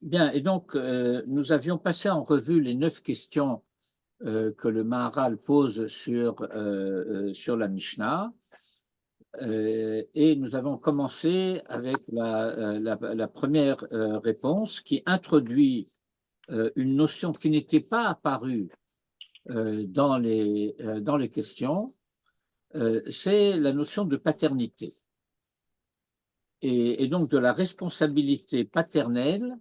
Bien, et donc nous avions passé en revue les 9 questions que le Maharal pose sur la Mishnah. Et nous avons commencé avec la première réponse qui introduit une notion qui n'était pas apparue dans les questions, c'est la notion de paternité et donc de la responsabilité paternelle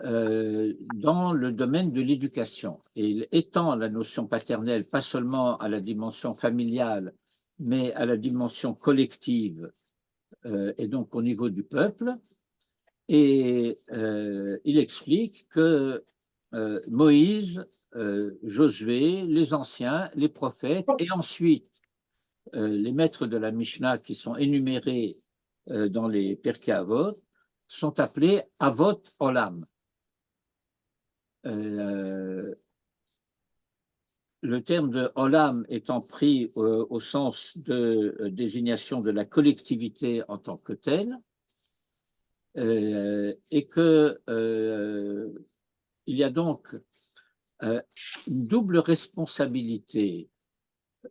dans le domaine de l'éducation. Et il étend la notion paternelle pas seulement à la dimension familiale, mais à la dimension collective et donc au niveau du peuple. Et il explique que Moïse, Josué, les anciens, les prophètes, et ensuite les maîtres de la Mishnah qui sont énumérés dans les Pirkei Avot, sont appelés Avot Olam. Le terme de Olam étant pris au sens de désignation de la collectivité en tant que telle, et que il y a donc une double responsabilité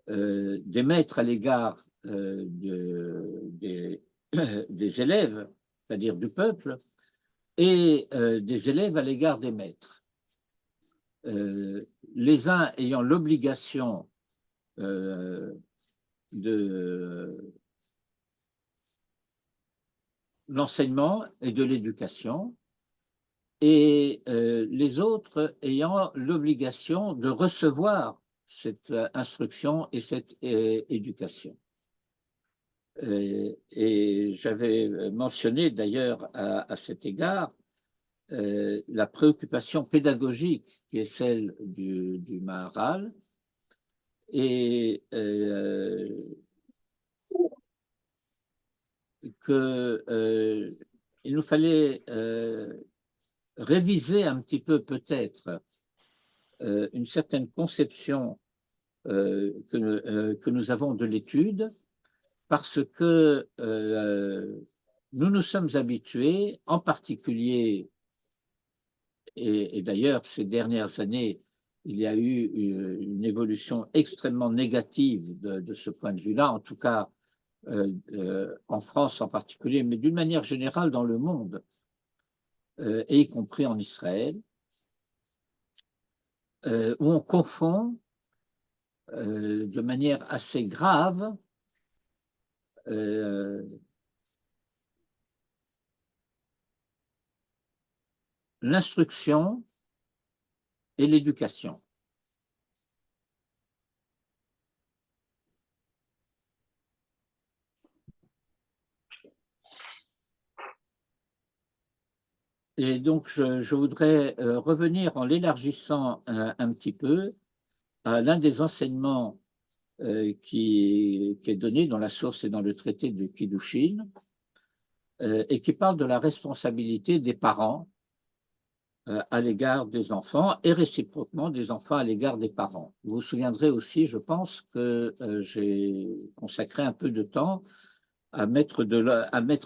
des maîtres à l'égard des élèves, c'est-à-dire du peuple, et des élèves à l'égard des maîtres. Les uns ayant l'obligation de l'enseignement et de l'éducation, et les autres ayant l'obligation de recevoir cette instruction et cette éducation. Et j'avais mentionné d'ailleurs à cet égard la préoccupation pédagogique qui est celle du Maharal, et qu'il nous fallait réviser un petit peu peut-être une certaine conception que nous avons de l'étude, parce que nous nous sommes habitués, en particulier, et d'ailleurs ces dernières années, il y a eu une évolution extrêmement négative de ce point de vue-là, en tout cas en France en particulier, mais d'une manière générale dans le monde, et y compris en Israël, où on confond de manière assez grave l'instruction et l'éducation. Et donc, je voudrais revenir en l'élargissant un petit peu à l'un des enseignements qui est donné dans la source et dans le traité de Kiddushin, et qui parle de la responsabilité des parents à l'égard des enfants et réciproquement des enfants à l'égard des parents. Vous vous souviendrez aussi, je pense, que j'ai consacré un peu de temps à mettre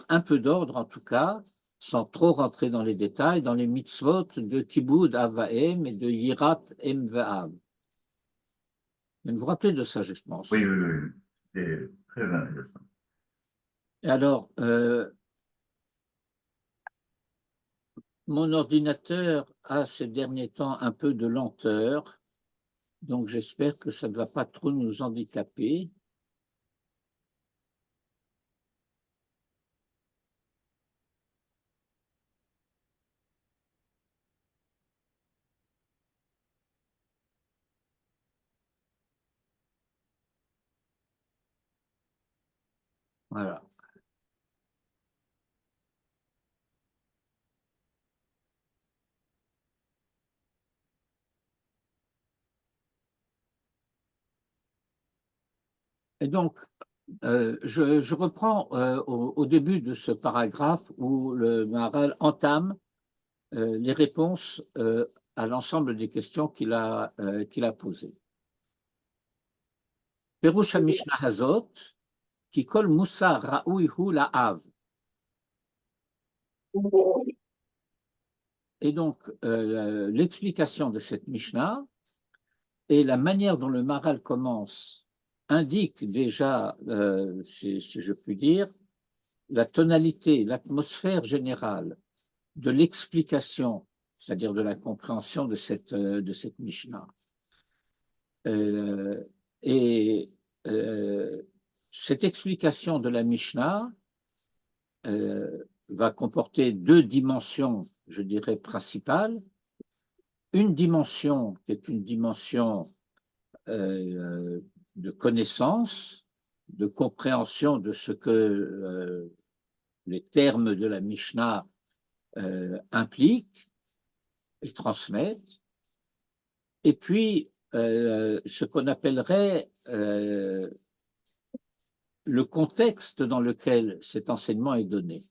un peu d'ordre, en tout cas, sans trop rentrer dans les détails, dans les mitzvot de Kibud Avaim et de Yirat Emve'av. Vous vous rappelez de ça, je pense. Oui, oui, oui. C'est très intéressant. Et alors, mon ordinateur a ces derniers temps un peu de lenteur, donc j'espère que ça ne va pas trop nous handicaper. Voilà. Et donc, je reprends au début de ce paragraphe où le Maharal entame les réponses à l'ensemble des questions qu'il a posées. Perush HaMishnah Hazot, ki kol Musa Ra'ui hu la'av. Et donc, l'explication de cette Mishnah et la manière dont le Maharal commence indique déjà, si je puis dire, la tonalité, l'atmosphère générale de l'explication, c'est-à-dire de la compréhension de cette Mishnah. Et cette explication de la Mishnah va comporter deux dimensions, je dirais, principales. Une dimension qui est une dimension de connaissance, de compréhension de ce que les termes de la Mishnah impliquent et transmettent. Et puis, ce qu'on appellerait le contexte dans lequel cet enseignement est donné.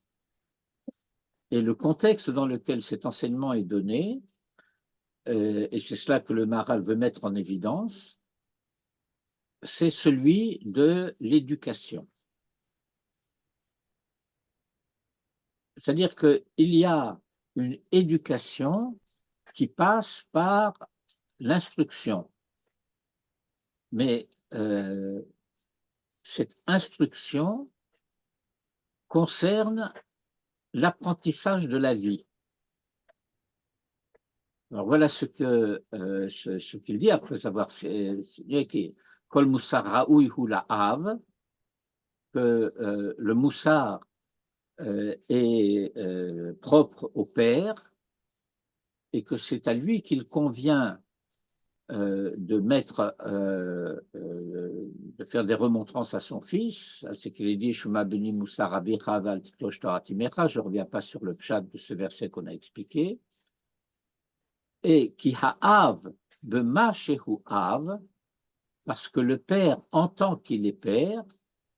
Et le contexte dans lequel cet enseignement est donné, et c'est cela que le Maharal veut mettre en évidence, c'est celui de l'éducation. C'est-à-dire qu'il y a une éducation qui passe par l'instruction. Mais cette instruction concerne l'apprentissage de la vie. Alors voilà ce qu'il dit après avoir signé que Kol Moussar Raoui Hu La'av, que le Moussar est propre au père et que c'est à lui qu'il convient de faire des remontrances à son fils, c'est qu'il dit Shema beni Moussar Abicha val titlosh Torah timecha. Je ne reviens pas sur le pshat de ce verset qu'on a expliqué. Et qui ha'av bema shehu av, parce que le père, en tant qu'il est père,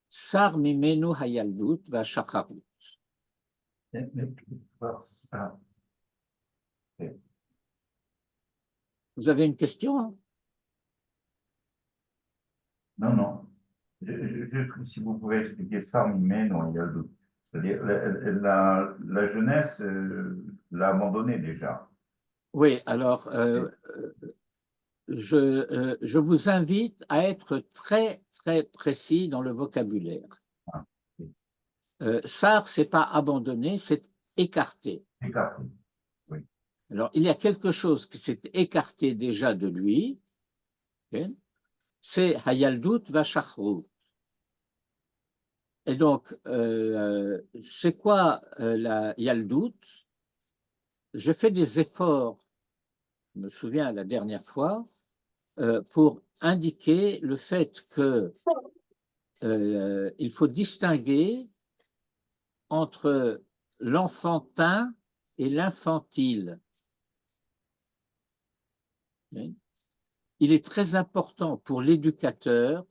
sar mimenu hayaldut va shacharut. Vous avez une question, hein? Non, non. Juste si vous pouvez expliquer ça, mais non, il y a le doute. C'est-à-dire, la jeunesse l'a abandonné déjà. Oui, alors je vous invite à être très, très précis dans le vocabulaire. Ah, oui. Sar, c'est pas abandonné, c'est écarté. Écarté. Oui. Alors, il y a quelque chose qui s'est écarté déjà de lui, okay? C'est Hayaldut Vashachrut. Et donc, c'est quoi la Yaldut? Je fais des efforts, je me souviens la dernière fois, pour indiquer le fait que il faut distinguer entre l'enfantin et l'infantile. Il est très important pour l'éducateur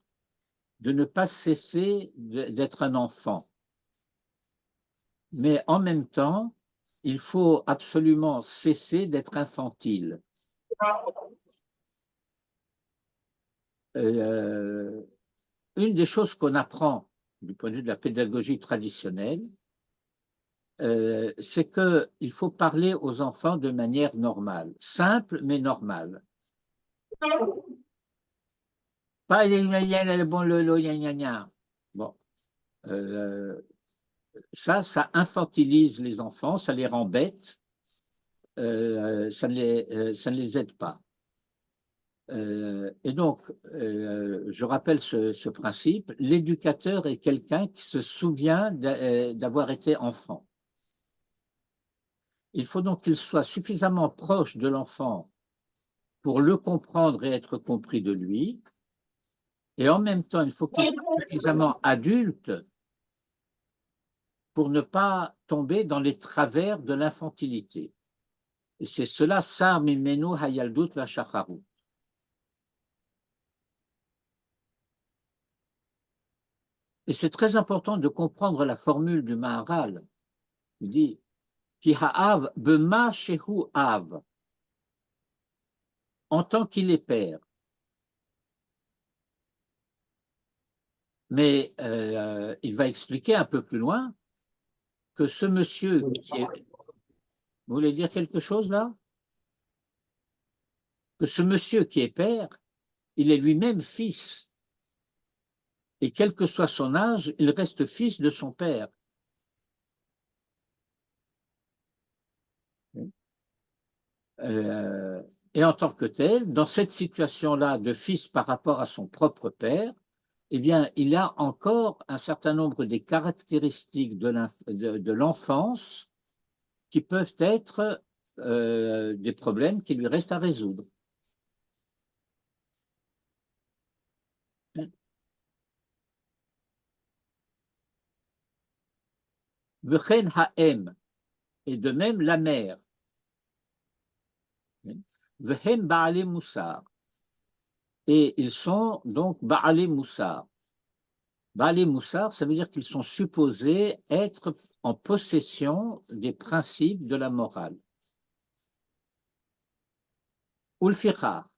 de ne pas cesser d'être un enfant. Mais en même temps, il faut absolument cesser d'être infantile. Une des choses qu'on apprend du point de vue de la pédagogie traditionnelle, c'est qu'il faut parler aux enfants de manière normale, simple mais normale. Pas bon, ça infantilise les enfants, ça les rend bêtes, ça ne les aide pas. Et donc, je rappelle ce principe, l'éducateur est quelqu'un qui se souvient d'avoir été enfant. Il faut donc qu'il soit suffisamment proche de l'enfant pour le comprendre et être compris de lui, et en même temps, il faut qu'il soit suffisamment adulte pour ne pas tomber dans les travers de l'infantilité. Et c'est cela, Sar mimenu hayaldut vashacharut. Et c'est très important de comprendre la formule du Maharal. Il dit Ki ha'av bema shehu av, en tant qu'il est père. Mais il va expliquer un peu plus loin que ce monsieur qui est. Vous voulez dire quelque chose là? Que ce monsieur qui est père, il est lui-même fils. Et quel que soit son âge, il reste fils de son père. Euh, et en tant que tel, dans cette situation-là de fils par rapport à son propre père, eh bien, il a encore un certain nombre des caractéristiques de l'enfance qui peuvent être des problèmes qui lui restent à résoudre. V'chen ha'em, et de même la mère. V'hem ba'ale moussar, et ils sont donc ba'ale moussar. Ba'ale moussar, ça veut dire qu'ils sont supposés être en possession des principes de la morale. Ulfichar,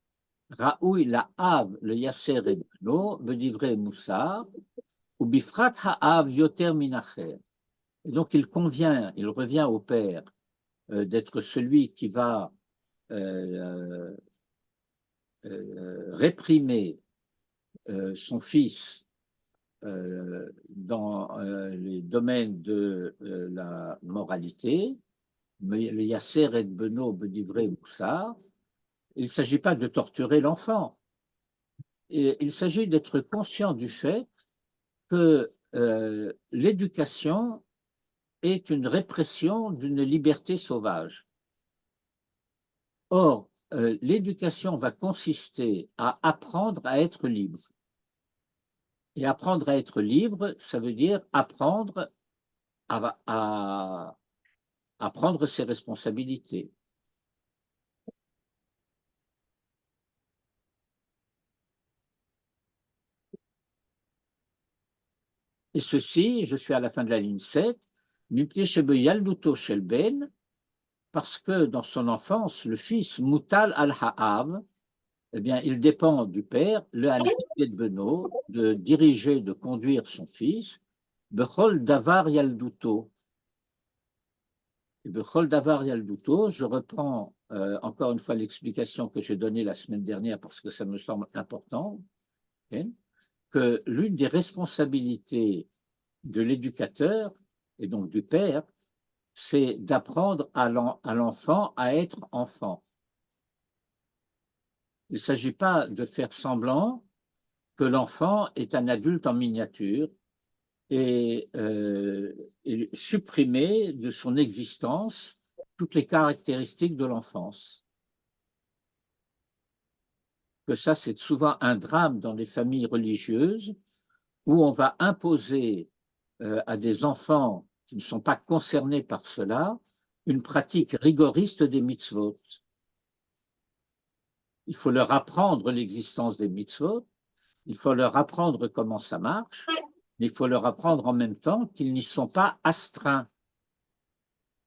Raoui la'av le yaser et bno, bedivre moussar, ou bifrat ha'av yoter minacher. Et donc il convient, il revient au père d'être celui qui va réprimer son fils dans les domaines de la moralité, mais le Yasser et Beno Bedivre Moussar, il ne s'agit pas de torturer l'enfant. Il s'agit d'être conscient du fait que l'éducation est une répression d'une liberté sauvage. Or, l'éducation va consister à apprendre à être libre. Et apprendre à être libre, ça veut dire apprendre à prendre ses responsabilités. Et ceci, je suis à la fin de la ligne 7, parce que dans son enfance, le fils Moutal al-Ha'av, eh bien, il dépend du père, le Hanifet Beno, de diriger, de conduire son fils, Bechol Davar Yalduto. Et Bechol Davar Yalduto, je reprends encore une fois l'explication que j'ai donnée la semaine dernière parce que ça me semble important, hein, que l'une des responsabilités de l'éducateur et donc du père, c'est d'apprendre à l'enfant à être enfant. Il ne s'agit pas de faire semblant que l'enfant est un adulte en miniature et supprimer de son existence toutes les caractéristiques de l'enfance. Que ça, c'est souvent un drame dans les familles religieuses où on va imposer à des enfants qui ne sont pas concernés par cela une pratique rigoriste des mitzvot. Il faut leur apprendre l'existence des mitzvot, il faut leur apprendre comment ça marche, mais il faut leur apprendre en même temps qu'ils n'y sont pas astreints.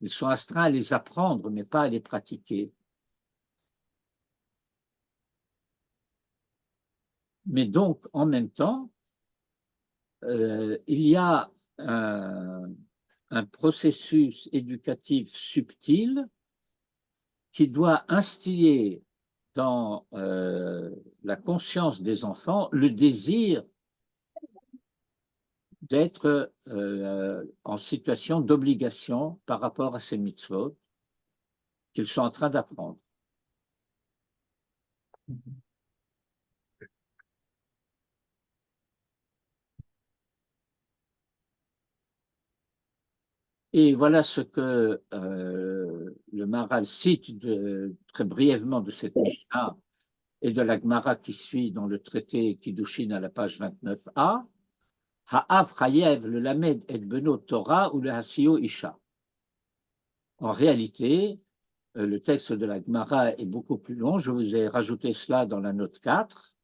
Ils sont astreints à les apprendre, mais pas à les pratiquer. Mais donc, en même temps, il y a un processus éducatif subtil qui doit instiller dans la conscience des enfants le désir d'être en situation d'obligation par rapport à ces mitzvot qu'ils sont en train d'apprendre. Et voilà ce que le Maharal cite très brièvement de cette Mishnah et de la Gemara qui suit dans le traité Kiddushin à la page 29a. Ha'av chayev le lamed et beno Torah ou le hasio isha. En réalité, le texte de la Gemara est beaucoup plus long. Je vous ai rajouté cela dans la note 4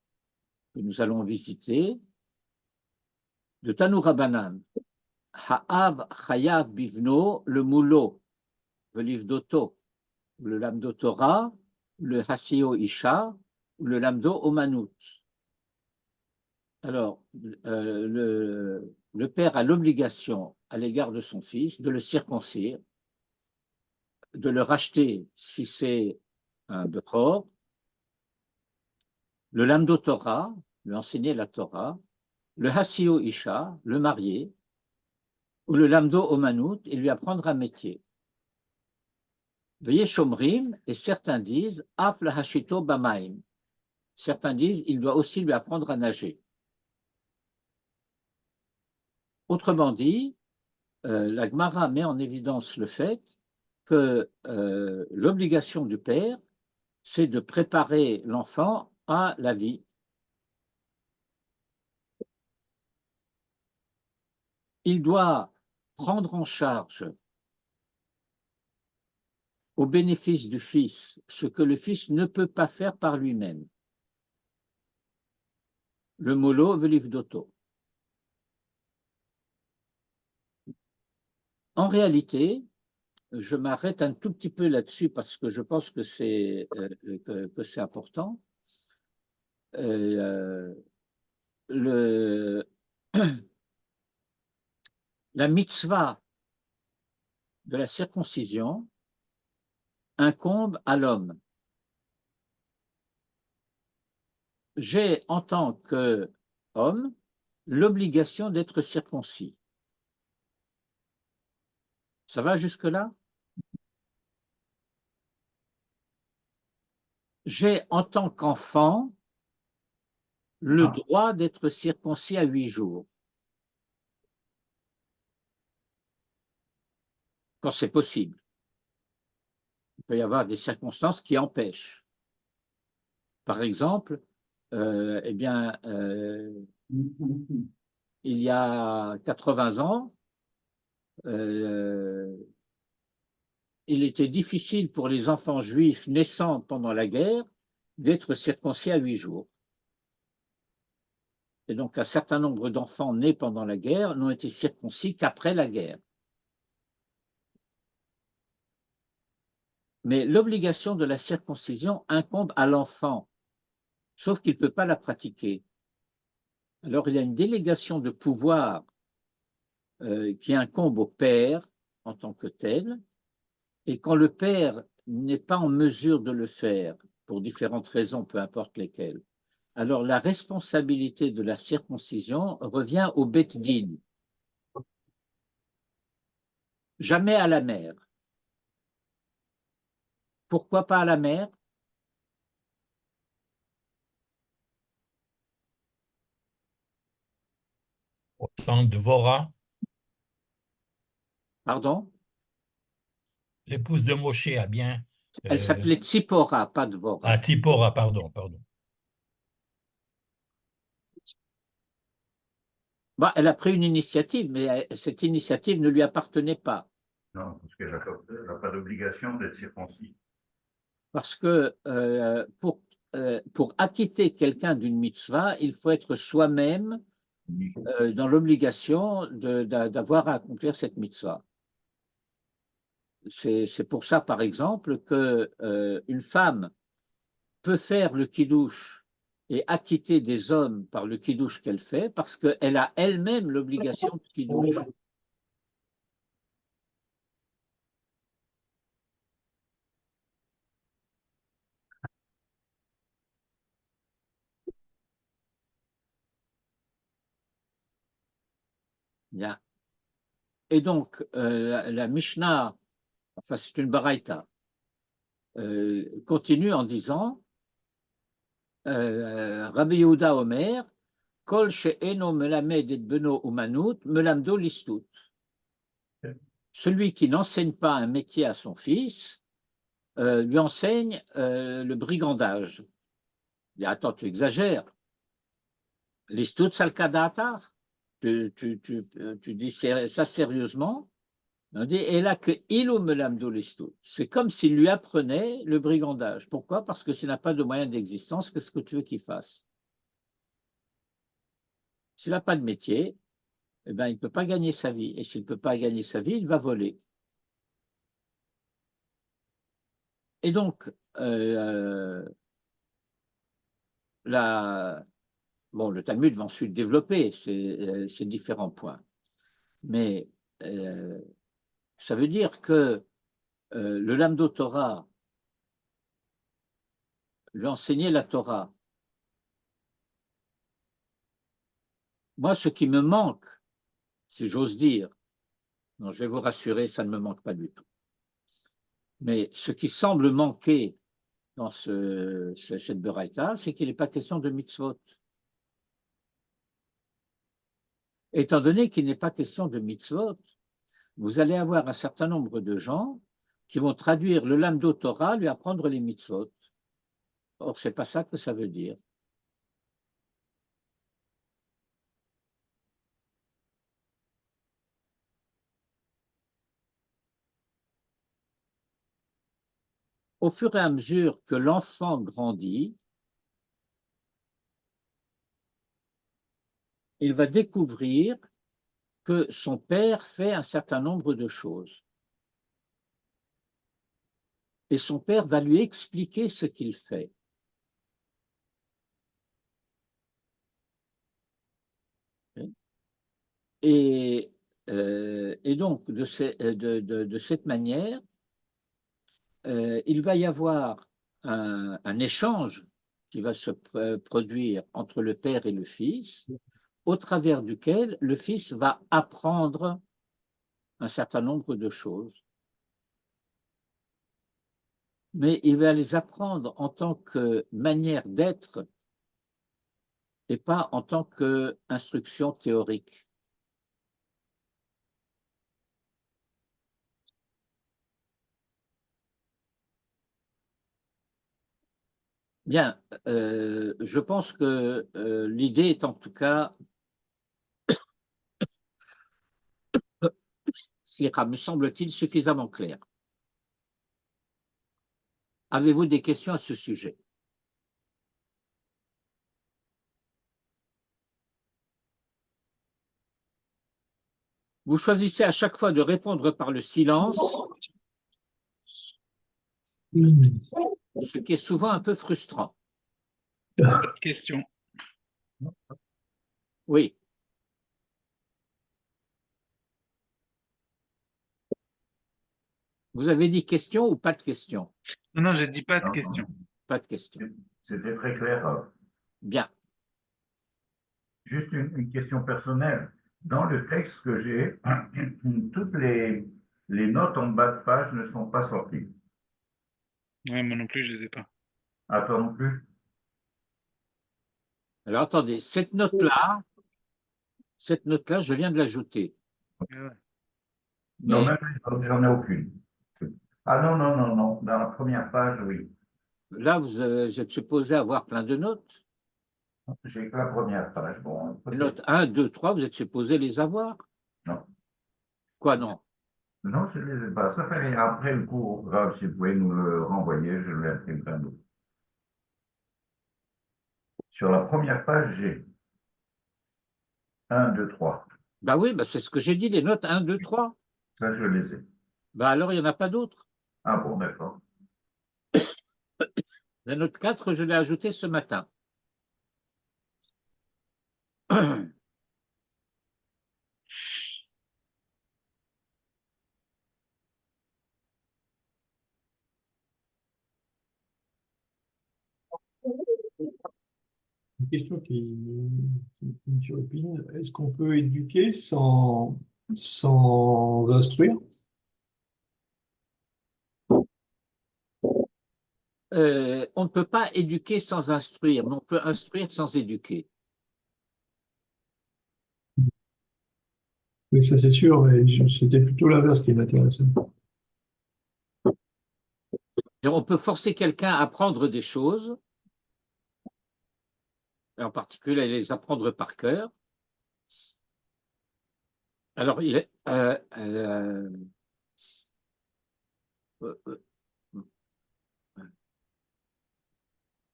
que nous allons visiter. De Tanoura Banan. Ha'av chayav bivno le moulo, le livre d'Oto, le lamdo Torah, le hasio isha, le lamdo omanut. Alors, le père a l'obligation à l'égard de son fils de le circoncire de le racheter si c'est un Bechor, le Lamdo Torah, lui enseigner la Torah, le Hasio Isha, le marier, ou le Lamdo Omanout, et lui apprendre un métier. Veuillez Shomrim, et certains disent Af la Hashito Bamaim. Certains disent il doit aussi lui apprendre à nager. Autrement dit, la Gemara met en évidence le fait que l'obligation du père, c'est de préparer l'enfant à la vie. Il doit prendre en charge au bénéfice du fils ce que le fils ne peut pas faire par lui-même. Le molo velivdoto. En réalité, je m'arrête un tout petit peu là-dessus parce que je pense que c'est important. La mitzvah de la circoncision incombe à l'homme. J'ai, en tant qu'homme, l'obligation d'être circoncis. Ça va jusque-là? J'ai, en tant qu'enfant, le droit d'être circoncis à 8 jours, quand c'est possible. Il peut y avoir des circonstances qui empêchent. Par exemple, il y a 80 ans, il était difficile pour les enfants juifs naissant pendant la guerre d'être circoncis à 8 jours. Et donc, un certain nombre d'enfants nés pendant la guerre n'ont été circoncis qu'après la guerre. Mais l'obligation de la circoncision incombe à l'enfant, sauf qu'il ne peut pas la pratiquer. Alors, il y a une délégation de pouvoir qui incombe au père en tant que tel, et quand le père n'est pas en mesure de le faire, pour différentes raisons, peu importe lesquelles, alors la responsabilité de la circoncision revient au Beth Din, jamais à la mère. Pourquoi pas à la mère? Autant de Vora, Pardon? l'épouse de Moshe a bien. Elle s'appelait Tzipora, pas Dvora. Tzipora, pardon. Bah, elle a pris une initiative, mais cette initiative ne lui appartenait pas. Non, parce qu'elle n'a pas d'obligation d'être circoncis. Parce que pour acquitter quelqu'un d'une mitzvah, il faut être soi-même dans l'obligation d'avoir à accomplir cette mitzvah. C'est pour ça, par exemple, qu'une femme peut faire le kiddush et acquitter des hommes par le kiddush qu'elle fait, parce qu'elle a elle-même l'obligation de kiddush. Bien. Et donc, la Mishnah, enfin c'est une baraïta, continue en disant Rabbi Yehuda Omer, Kol she'eno melamed et beno umanut, melamdo listut. Celui qui n'enseigne pas un métier à son fils lui enseigne le brigandage. Il dit, attends, tu exagères. Listut salkadatar. Tu dis ça sérieusement? On dit, et là que ilo melamdo listut. C'est comme s'il lui apprenait le brigandage. Pourquoi? Parce que s'il n'a pas de moyen d'existence, qu'est-ce que tu veux qu'il fasse? S'il n'a pas de métier, eh ben, il ne peut pas gagner sa vie. Et s'il ne peut pas gagner sa vie, il va voler. Et donc, le Talmud va ensuite développer ces différents points. Mais ça veut dire que le Lamdo Torah lui enseignait la Torah. Moi, ce qui me manque, si j'ose dire, non, je vais vous rassurer, ça ne me manque pas du tout. Mais ce qui semble manquer dans cette Beraïta, c'est qu'il n'est pas question de mitzvot. Étant donné qu'il n'est pas question de mitzvot, vous allez avoir un certain nombre de gens qui vont traduire le Lamdo Torah, lui apprendre les mitzvot. Or, ce n'est pas ça que ça veut dire. Au fur et à mesure que l'enfant grandit, il va découvrir que son père fait un certain nombre de choses. Et son père va lui expliquer ce qu'il fait. Et donc, de cette manière, il va y avoir un échange qui va se produire entre le père et le fils, au travers duquel le fils va apprendre un certain nombre de choses. Mais il va les apprendre en tant que manière d'être et pas en tant qu'instruction théorique. Bien, je pense que l'idée est en tout cas, me semble-t-il, suffisamment claire. Avez-vous des questions à ce sujet? Vous choisissez à chaque fois de répondre par le silence, ce qui est souvent un peu frustrant. Pas de question. Oui. Vous avez dit question ou pas de question? Non, non, j'ai dit pas de question. Pas de question. C'était très clair. Bien. Juste une question personnelle. Dans le texte que j'ai, toutes les notes en bas de page ne sont pas sorties. Ouais, moi non plus, je les ai pas. À toi non plus? Alors attendez, cette note-là, je viens de l'ajouter. Ouais. Non, Mais même j'en ai aucune. Ah non, non, non, non. Dans la première page, oui. là, vous êtes supposé avoir plein de notes. J'ai que la première page. Bon, Les notes 1, 2, 3, vous êtes supposé les avoir. non. Quoi, non? Non, je ne les ai pas. Ça fait rien. Après le cours, grave, si vous pouvez nous le renvoyer, je l'imprimerai à nous. Sur la première page, j'ai 1, 2, 3. Ben oui, ben c'est ce que j'ai dit, les notes 1, 2, 3. Ça, je les ai. Ben alors, il n'y en a pas d'autres. Ah bon, d'accord. La note 4, je l'ai ajoutée ce matin. Une question qui me turlupine. Est-ce qu'on peut éduquer sans instruire? On ne peut pas éduquer sans instruire, mais on peut instruire sans éduquer. Oui, ça c'est sûr, mais c'était plutôt l'inverse qui m'intéressait. Et on peut forcer quelqu'un à apprendre des choses, et en particulier les apprendre par cœur. Alors,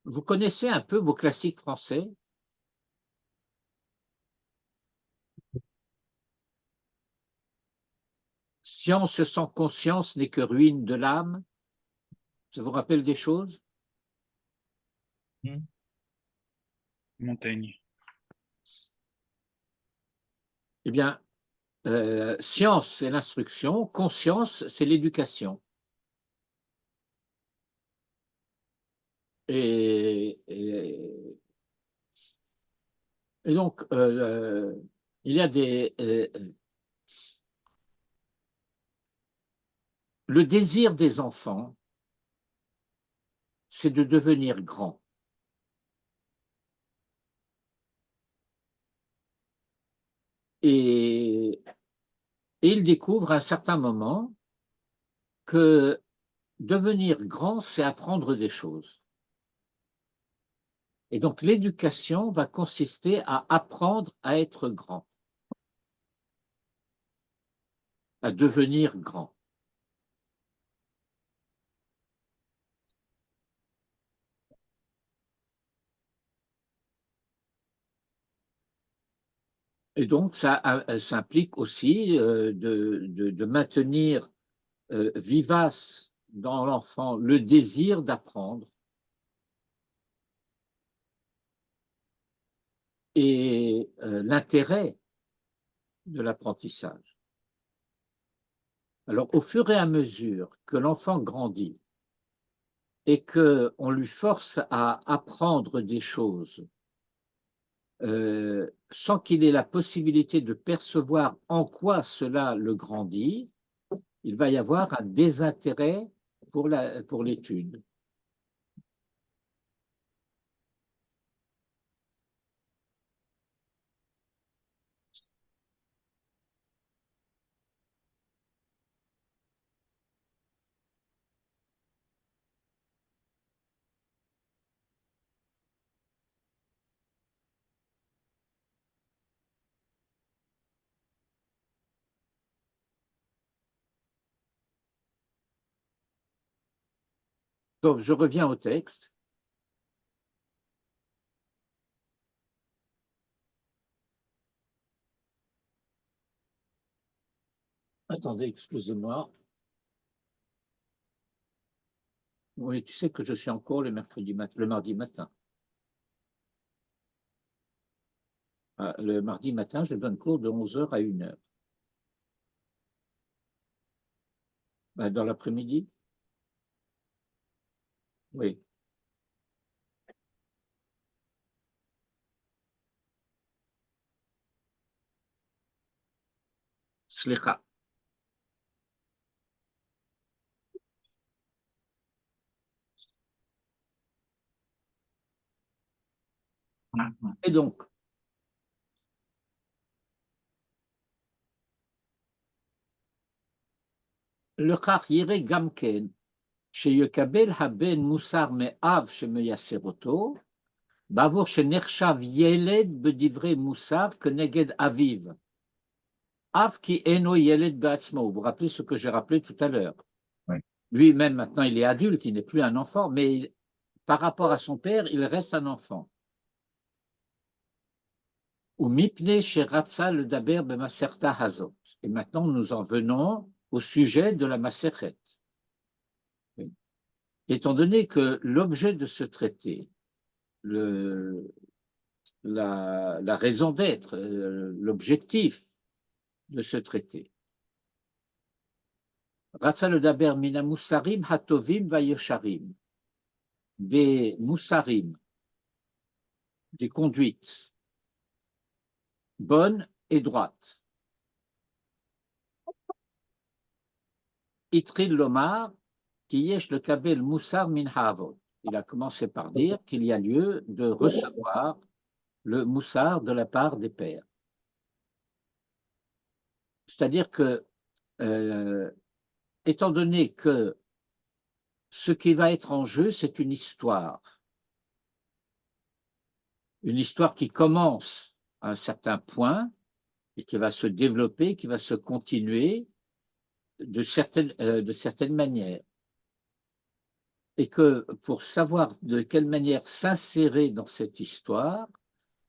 vous connaissez un peu vos classiques français? Science sans conscience n'est que ruine de l'âme. Ça vous rappelle des choses? Montaigne. Eh bien, science, c'est l'instruction, conscience, c'est l'éducation. Et, et, et donc, il y a le désir des enfants, c'est de devenir grand. Et ils découvrent à un certain moment que devenir grand, c'est apprendre des choses. Et donc, l'éducation va consister à apprendre à être grand, à devenir grand. Et donc, ça implique aussi de maintenir vivace dans l'enfant le désir d'apprendre et l'intérêt de l'apprentissage. Alors, au fur et à mesure que l'enfant grandit et qu'on lui force à apprendre des choses sans qu'il ait la possibilité de percevoir en quoi cela le grandit, il va y avoir un désintérêt pour l'étude. Donc, je reviens au texte. Attendez, excusez-moi. Oui, tu sais que je suis en cours le mardi matin. Le mardi matin, je donne cours de 11h à 1h. Dans l'après-midi? Oui. Slicha. Et donc, le chach yireh gamken, sheyekabel haben musar me'av shemeyasser oto, bavur shenershav yeled bedivre musar keneged aviv. Av ki eno yeled be'atzmo. Vous vous rappelez ce que j'ai rappelé tout à l'heure? Oui. Lui-même, maintenant, il est adulte, il n'est plus un enfant, mais par rapport à son père, il reste un enfant. Ou mipne sheratza le daber b'maserta hazot. Et maintenant, nous en venons au sujet de la Masechet. Oui. Étant donné que l'objet de ce traité, la raison d'être, l'objectif de ce traité, Ratza le daber mina musarim hatovim vayosharim, des musarim, des conduites bonnes et droites. Itril lomar, ki yesh le kabel musar min ha'avot. Il a commencé par dire qu'il y a lieu de recevoir le moussard de la part des pères. C'est-à-dire que, étant donné que ce qui va être en jeu, c'est une histoire qui commence à un certain point et qui va se développer, qui va se continuer de certaines manières. Et que pour savoir de quelle manière s'insérer dans cette histoire,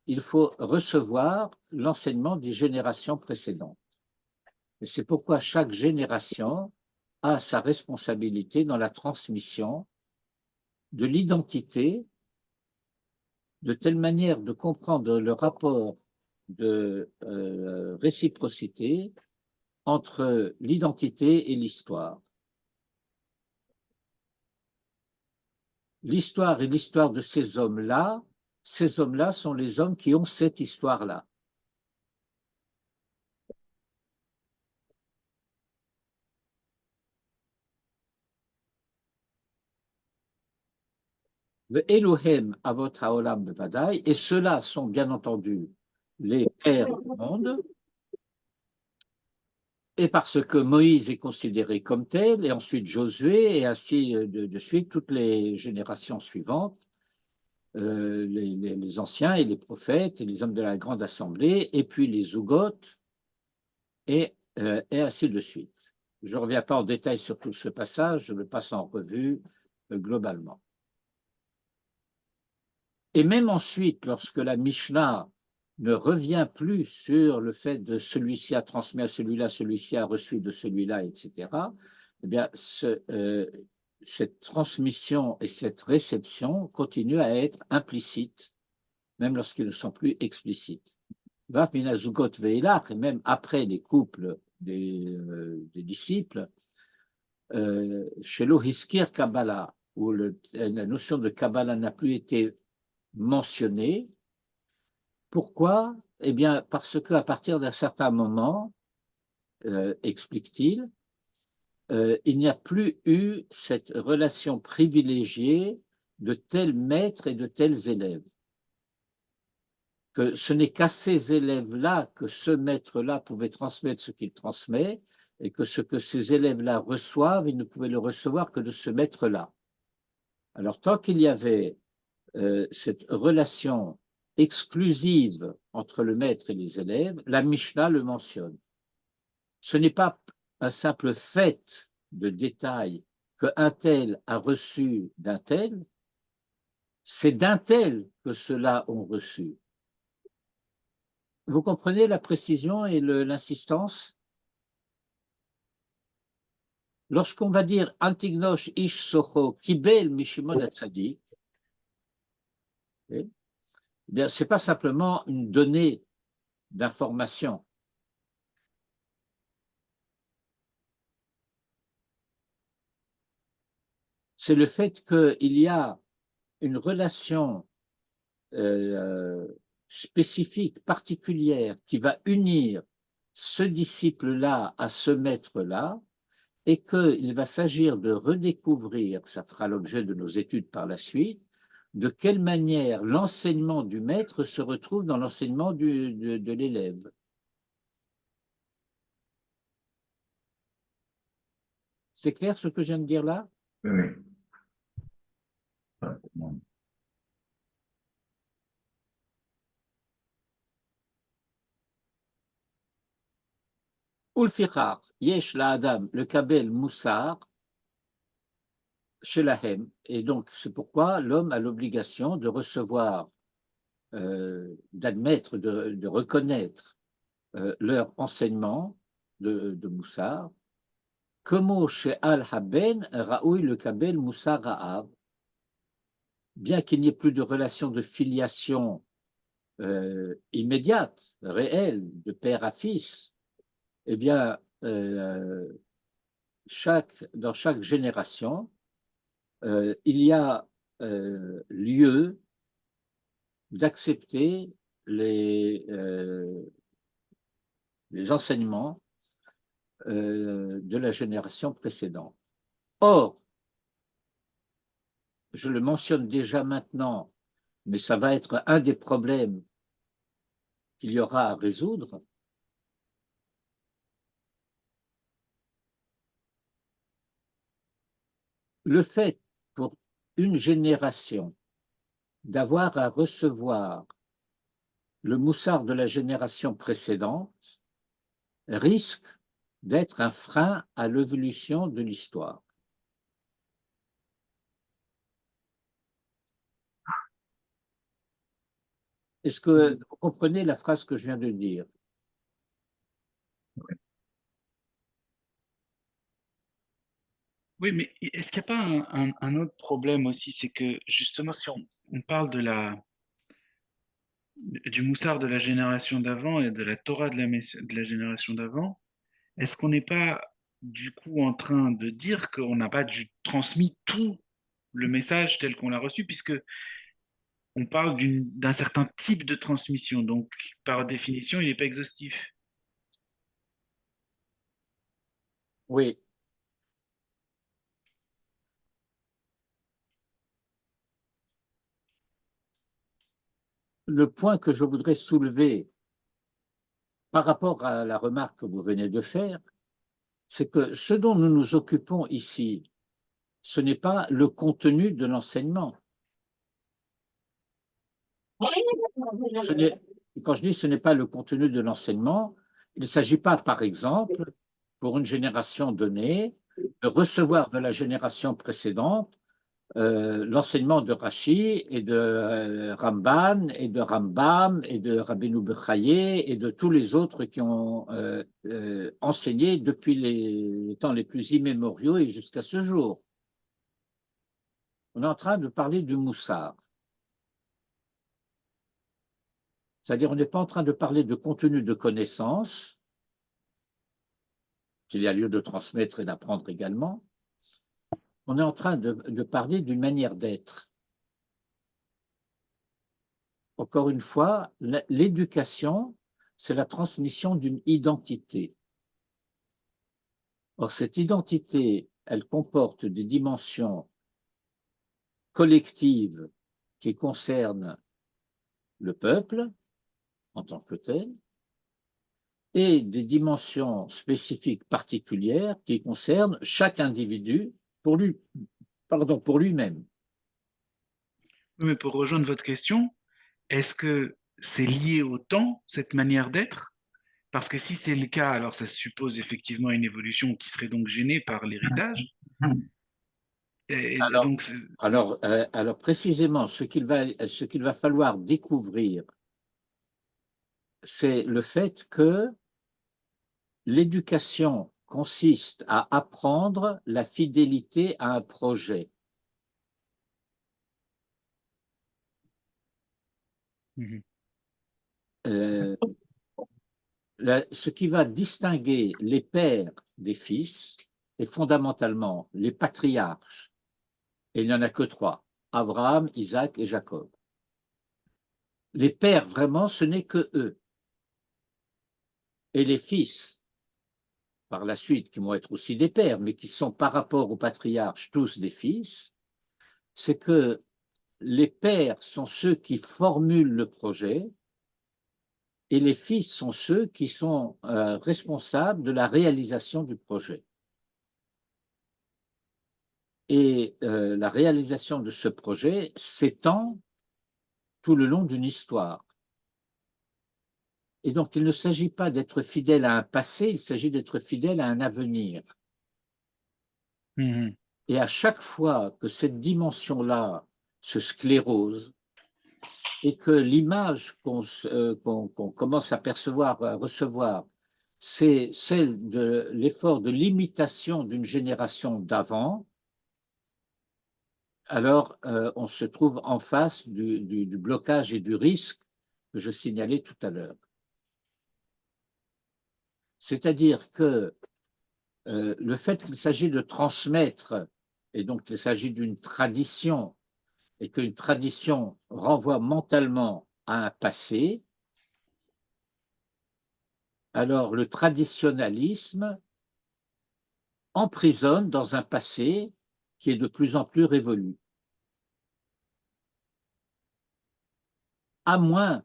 il faut recevoir l'enseignement des générations précédentes. Et c'est pourquoi chaque génération a sa responsabilité dans la transmission de l'identité, de telle manière de comprendre le rapport de réciprocité entre l'identité et l'histoire. l'histoire et l'histoire de ces hommes-là sont les hommes qui ont cette histoire-là. Elohim avot haolam bevadai, et ceux-là sont bien entendu les pères du monde, et parce que Moïse est considéré comme tel, et ensuite Josué, et ainsi de suite, toutes les générations suivantes, les anciens et les prophètes, et les hommes de la grande assemblée, et puis les Zougotes, et ainsi de suite. Je ne reviens pas en détail sur tout ce passage, je le passe en revue globalement. Et même ensuite, lorsque la Mishnah ne revient plus sur le fait de celui-ci a transmis à celui-là, celui-ci a reçu de celui-là, etc., eh bien, cette transmission et cette réception continuent à être implicites, même lorsqu'ils ne sont plus explicites. Vaf mina zugot veilach, et même après les couples des disciples, chez l'Ohiskir Kabbalah, où la notion de Kabbalah n'a plus été mentionnée. Pourquoi? Eh bien, parce qu'à partir d'un certain moment, explique-t-il, il n'y a plus eu cette relation privilégiée de tels maîtres et de tels élèves. Que ce n'est qu'à ces élèves-là que ce maître-là pouvait transmettre ce qu'il transmet, et que ce que ces élèves-là reçoivent, ils ne pouvaient le recevoir que de ce maître-là. Alors, tant qu'il y avait cette relation exclusive entre le maître et les élèves, la Mishnah le mentionne. Ce n'est pas un simple fait de détail qu'un tel a reçu d'un tel, c'est d'un tel que ceux-là ont reçu. Vous comprenez la précision et l'insistance? Lorsqu'on va dire Antignosh ish socho kibel mishimon hatzadik, ce n'est pas simplement une donnée d'information. C'est le fait qu'il y a une relation spécifique, particulière, qui va unir ce disciple-là à ce maître-là, et qu'il va s'agir de redécouvrir, ça fera l'objet de nos études par la suite, de quelle manière l'enseignement du maître se retrouve dans l'enseignement de l'élève. C'est clair ce que je viens de dire là? Oui, oui. Parfaitement. Ulfichar, yesh la adam, le kabel moussar, chez Lahem. Et donc, c'est pourquoi l'homme a l'obligation de recevoir, d'admettre, de reconnaître leur enseignement de Moussar. Como chez Al-Haben, Raoui le Kabel Moussar Ra'ab. Bien qu'il n'y ait plus de relation de filiation immédiate, réelle, de père à fils, eh bien, dans chaque génération, il y a lieu d'accepter les enseignements de la génération précédente. Or, je le mentionne déjà maintenant, mais ça va être un des problèmes qu'il y aura à résoudre. Le fait pour une génération d'avoir à recevoir le moussard de la génération précédente risque d'être un frein à l'évolution de l'histoire. Est-ce que vous comprenez la phrase que je viens de dire? Oui, mais est-ce qu'il n'y a pas un autre problème aussi? C'est que justement, si on parle du moussard de la génération d'avant et de la Torah de la génération d'avant, est-ce qu'on n'est pas du coup en train de dire qu'on n'a pas transmis tout le message tel qu'on l'a reçu, puisque on parle d'un certain type de transmission. Donc, par définition, il n'est pas exhaustif. Oui. Le point que je voudrais soulever par rapport à la remarque que vous venez de faire, c'est que ce dont nous nous occupons ici, ce n'est pas le contenu de l'enseignement. Quand je dis ce n'est pas le contenu de l'enseignement, il ne s'agit pas, par exemple, pour une génération donnée, de recevoir de la génération précédente l'enseignement de Rashi et de Ramban et de Rambam et de Rabbeinu Bechaye et de tous les autres qui ont enseigné depuis les temps les plus immémoriaux et jusqu'à ce jour. On est en train de parler du moussard. C'est-à-dire, on n'est pas en train de parler de contenu de connaissance, qu'il y a lieu de transmettre et d'apprendre également. On est en train de parler d'une manière d'être. Encore une fois, l'éducation, c'est la transmission d'une identité. Or, cette identité, elle comporte des dimensions collectives qui concernent le peuple en tant que tel, et des dimensions spécifiques particulières qui concernent chaque individu pour lui-même. Mais pour rejoindre votre question, est-ce que c'est lié au temps, cette manière d'être? Parce que si c'est le cas, alors ça suppose effectivement une évolution qui serait donc gênée par l'héritage. Et Alors, donc, alors précisément, ce qu'il va falloir découvrir, c'est le fait que l'éducation consiste à apprendre la fidélité à un projet. Ce qui va distinguer les pères des fils est fondamentalement les patriarches. Et il n'y en a que trois, Abraham, Isaac et Jacob. Les pères, vraiment, ce n'est que eux. Et les fils, par la suite, qui vont être aussi des pères, mais qui sont par rapport aux patriarches tous des fils, c'est que les pères sont ceux qui formulent le projet et les fils sont ceux qui sont responsables de la réalisation du projet. Et la réalisation de ce projet s'étend tout le long d'une histoire. Et donc, il ne s'agit pas d'être fidèle à un passé, il s'agit d'être fidèle à un avenir. Et à chaque fois que cette dimension-là se sclérose et que l'image qu'on commence à percevoir, à recevoir, c'est celle de l'effort de l'imitation d'une génération d'avant, alors on se trouve en face du blocage et du risque que je signalais tout à l'heure. C'est-à-dire que le fait qu'il s'agit de transmettre, et donc qu'il s'agit d'une tradition, et qu'une tradition renvoie mentalement à un passé, alors le traditionnalisme emprisonne dans un passé qui est de plus en plus révolu. À moins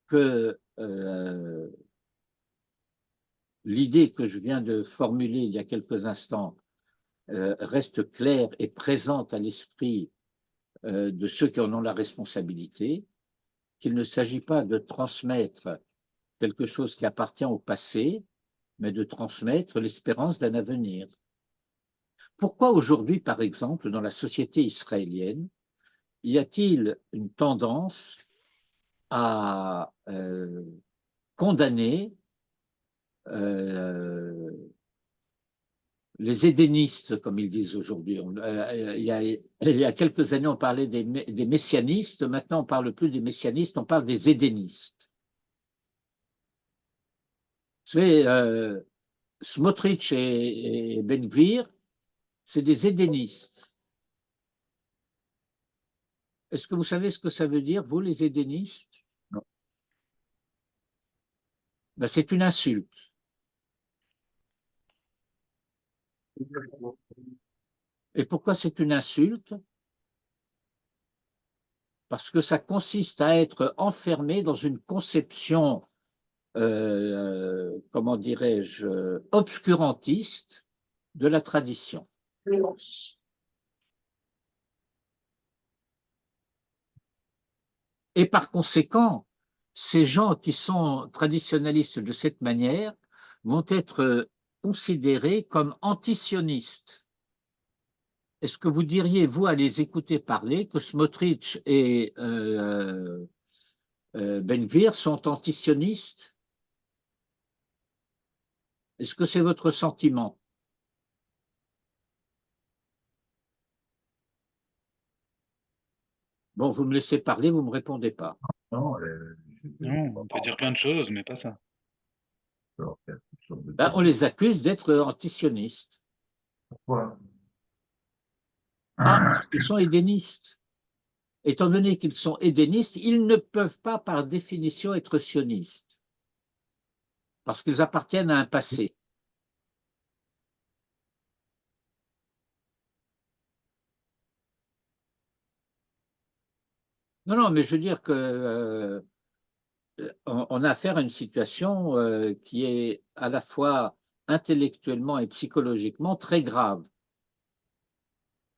que l'idée que je viens de formuler il y a quelques instants reste claire et présente à l'esprit de ceux qui en ont la responsabilité, qu'il ne s'agit pas de transmettre quelque chose qui appartient au passé, mais de transmettre l'espérance d'un avenir. Pourquoi aujourd'hui, par exemple, dans la société israélienne, y a-t-il une tendance à condamner les édénistes, comme ils disent aujourd'hui? Il y a quelques années, on parlait des messianistes, maintenant on ne parle plus des messianistes, on parle des édénistes. C'est Smotrich et Ben Gvir, c'est des édénistes. Est-ce que vous savez ce que ça veut dire, vous, les édénistes? Non. Ben, c'est une insulte. Et pourquoi c'est une insulte? Parce que ça consiste à être enfermé dans une conception, comment dirais-je, obscurantiste de la tradition. Et par conséquent, ces gens qui sont traditionalistes de cette manière vont être considérés comme antisionistes. Est-ce que vous diriez, vous, à les écouter parler, que Smotrich et Ben-Gvir sont antisionistes? Est-ce que c'est votre sentiment? Bon, vous me laissez parler, vous ne me répondez pas. Non, Non, on peut dire plein de choses, mais pas ça. Ben, on les accuse d'être antisionistes. Pourquoi? Ah, parce qu'ils sont édénistes. Étant donné qu'ils sont édénistes, ils ne peuvent pas, par définition, être sionistes, parce qu'ils appartiennent à un passé. Non, non, mais je veux dire que on a affaire à une situation qui est à la fois intellectuellement et psychologiquement très grave,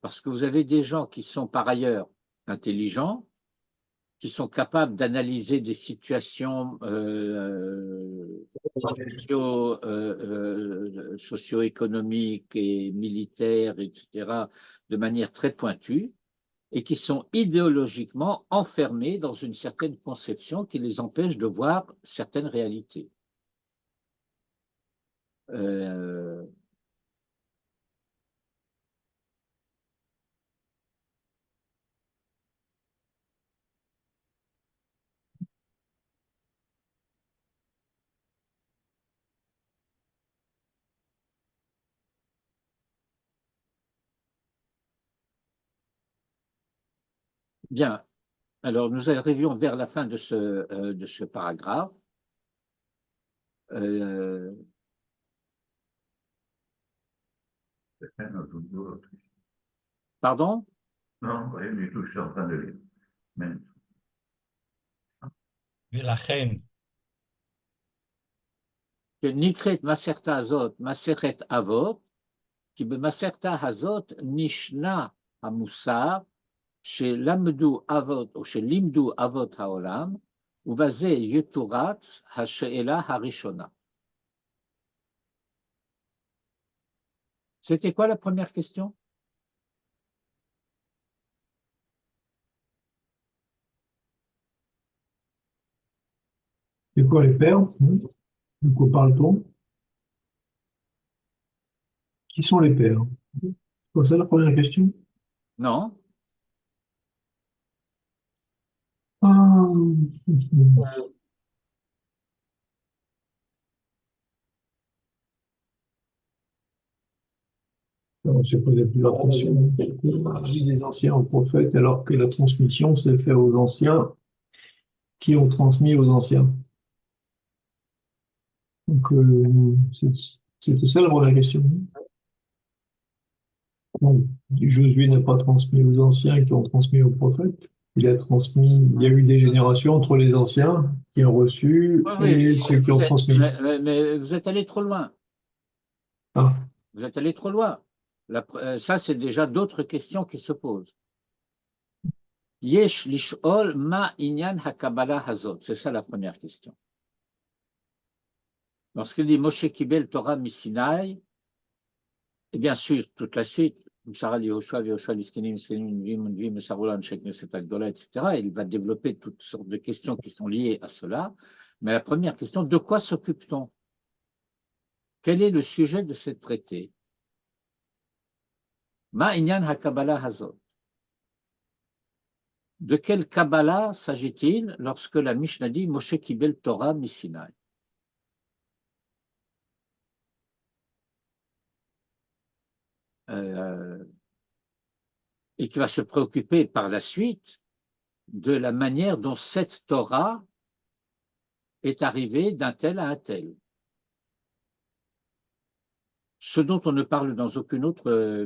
parce que vous avez des gens qui sont par ailleurs intelligents, qui sont capables d'analyser des situations socio-économiques et militaires, etc., de manière très pointue, et qui sont idéologiquement enfermés dans une certaine conception qui les empêche de voir certaines réalités. Euh, bien, alors nous arrivions vers la fin de ce paragraphe. Euh, pardon? Non, rien du tout, je suis en train de lire. Même. ולכן, נקראת מסכתא הזאת מסכת אבות, כי במסכתא הזאת נשנה המוסר שלמדו אבות או שלימדו אבות העולם, ובזה יתורץ השאלה הראשונה. C'était quoi la première question? C'est quoi les pères? De quoi parle-t-on? Qui sont les pères? C'est ça la première question? Non? Ah, on s'est posé plusieurs questions. L'énergie des anciens aux prophètes, alors que la transmission s'est faite aux anciens qui ont transmis aux anciens. Donc, c'était ça la première question. Donc, Josué n'a pas transmis aux anciens qui ont transmis aux prophètes. Il a transmis, il y a eu des générations entre les anciens qui ont reçu Oui, et ceux qui ont transmis. mais vous êtes allé trop loin. Ah, Vous êtes allé trop loin. Ça, c'est déjà d'autres questions qui se posent. Yesh lish'ol ma inyan hakabala hazot. C'est ça la première question. Lorsqu'il dit Moshe Kibel Torah Misinaï, et bien sûr, toute la suite, etc., il va développer toutes sortes de questions qui sont liées à cela. Mais la première question, de quoi s'occupe-t-on? Quel est le sujet de ce traité? Ma inyan hakabala hazot. De quelle Kabbalah s'agit-il lorsque la Mishnah dit Moshe Kibel Torah Misinaï? Et qui va se préoccuper par la suite de la manière dont cette Torah est arrivée d'un tel à un tel. Ce dont on ne parle dans aucune autre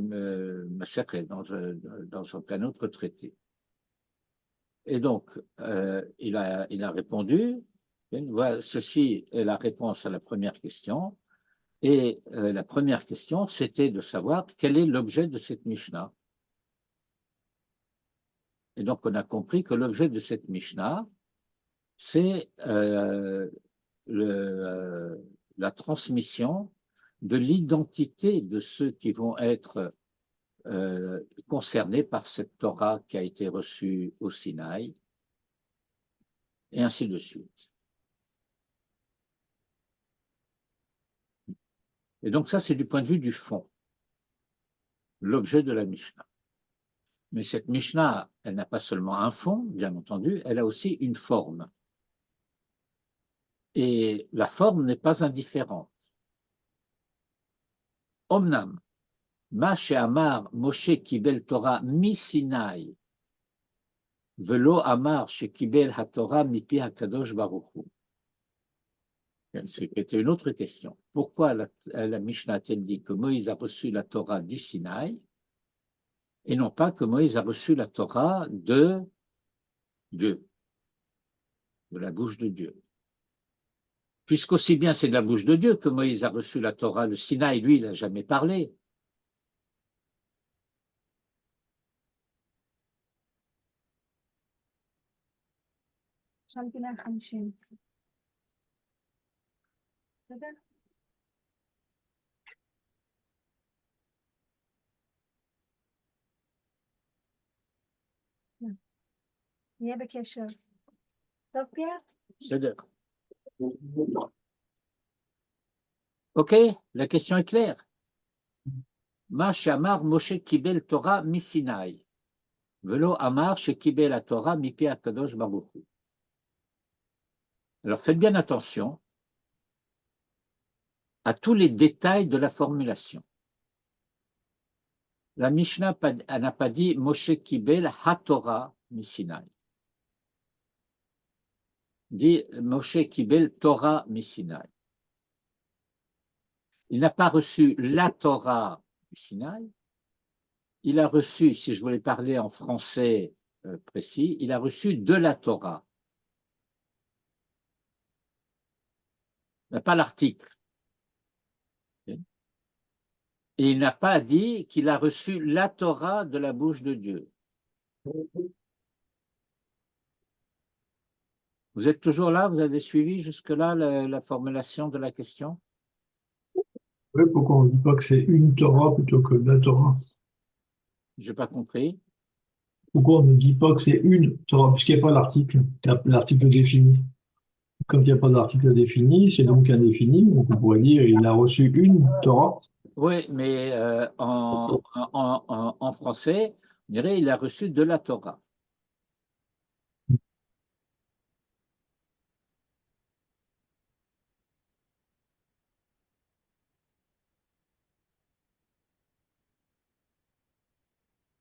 massacre, dans aucun autre traité. Et donc, il a répondu, voilà, ceci est la réponse à la première question. Et la première question, c'était de savoir quel est l'objet de cette Mishnah. Et donc, on a compris que l'objet de cette Mishnah, c'est la transmission de l'identité de ceux qui vont être concernés par cette Torah qui a été reçue au Sinaï, et ainsi de suite. Et donc ça, c'est du point de vue du fond, l'objet de la Mishnah. Mais cette Mishnah, elle n'a pas seulement un fond, bien entendu, elle a aussi une forme. Et la forme n'est pas indifférente. Omnam, Ma she'amar Moshe kibel Torah mi Sinaï, velo amar shekibel haTorah mipi hakadosh baruch hu. C'était une autre question. Pourquoi la Mishnah a-t-elle dit que Moïse a reçu la Torah du Sinaï et non pas que Moïse a reçu la Torah de Dieu, de la bouche de Dieu? Puisqu'aussi bien c'est de la bouche de Dieu que Moïse a reçu la Torah, le Sinaï, lui, il n'a jamais parlé. שאלתי 150. בסדר? נהיה בקשר. טוב, פייר? C'est-à-dire. Ok, la question est claire. Ma she'amar Moshe kibel Torah mi Sinaï, velo amar shekibel la Torah mipi hakadosh baruch hu. Alors faites bien attention à tous les détails de la formulation. La Mishnah n'a pas dit Moshe kibel ha-Torah mi Sinaï. Dit Moshe kibel Torah mi Sinaï. Il n'a pas reçu la Torah du Sinaï. Il a reçu, si je voulais parler en français précis, il a reçu de la Torah. Il n'a pas l'article. Et il n'a pas dit qu'il a reçu la Torah de la bouche de Dieu. Vous êtes toujours là? Vous avez suivi jusque-là la formulation de la question? Oui, pourquoi on ne dit pas que c'est une Torah plutôt que la Torah? Je n'ai pas compris. Pourquoi on ne dit pas que c'est une Torah, puisqu'il n'y a pas l'article, l'article défini. Comme il n'y a pas d'article défini, c'est donc indéfini, donc on pourrait dire il a reçu une Torah. Oui, mais en français, on dirait il a reçu de la Torah.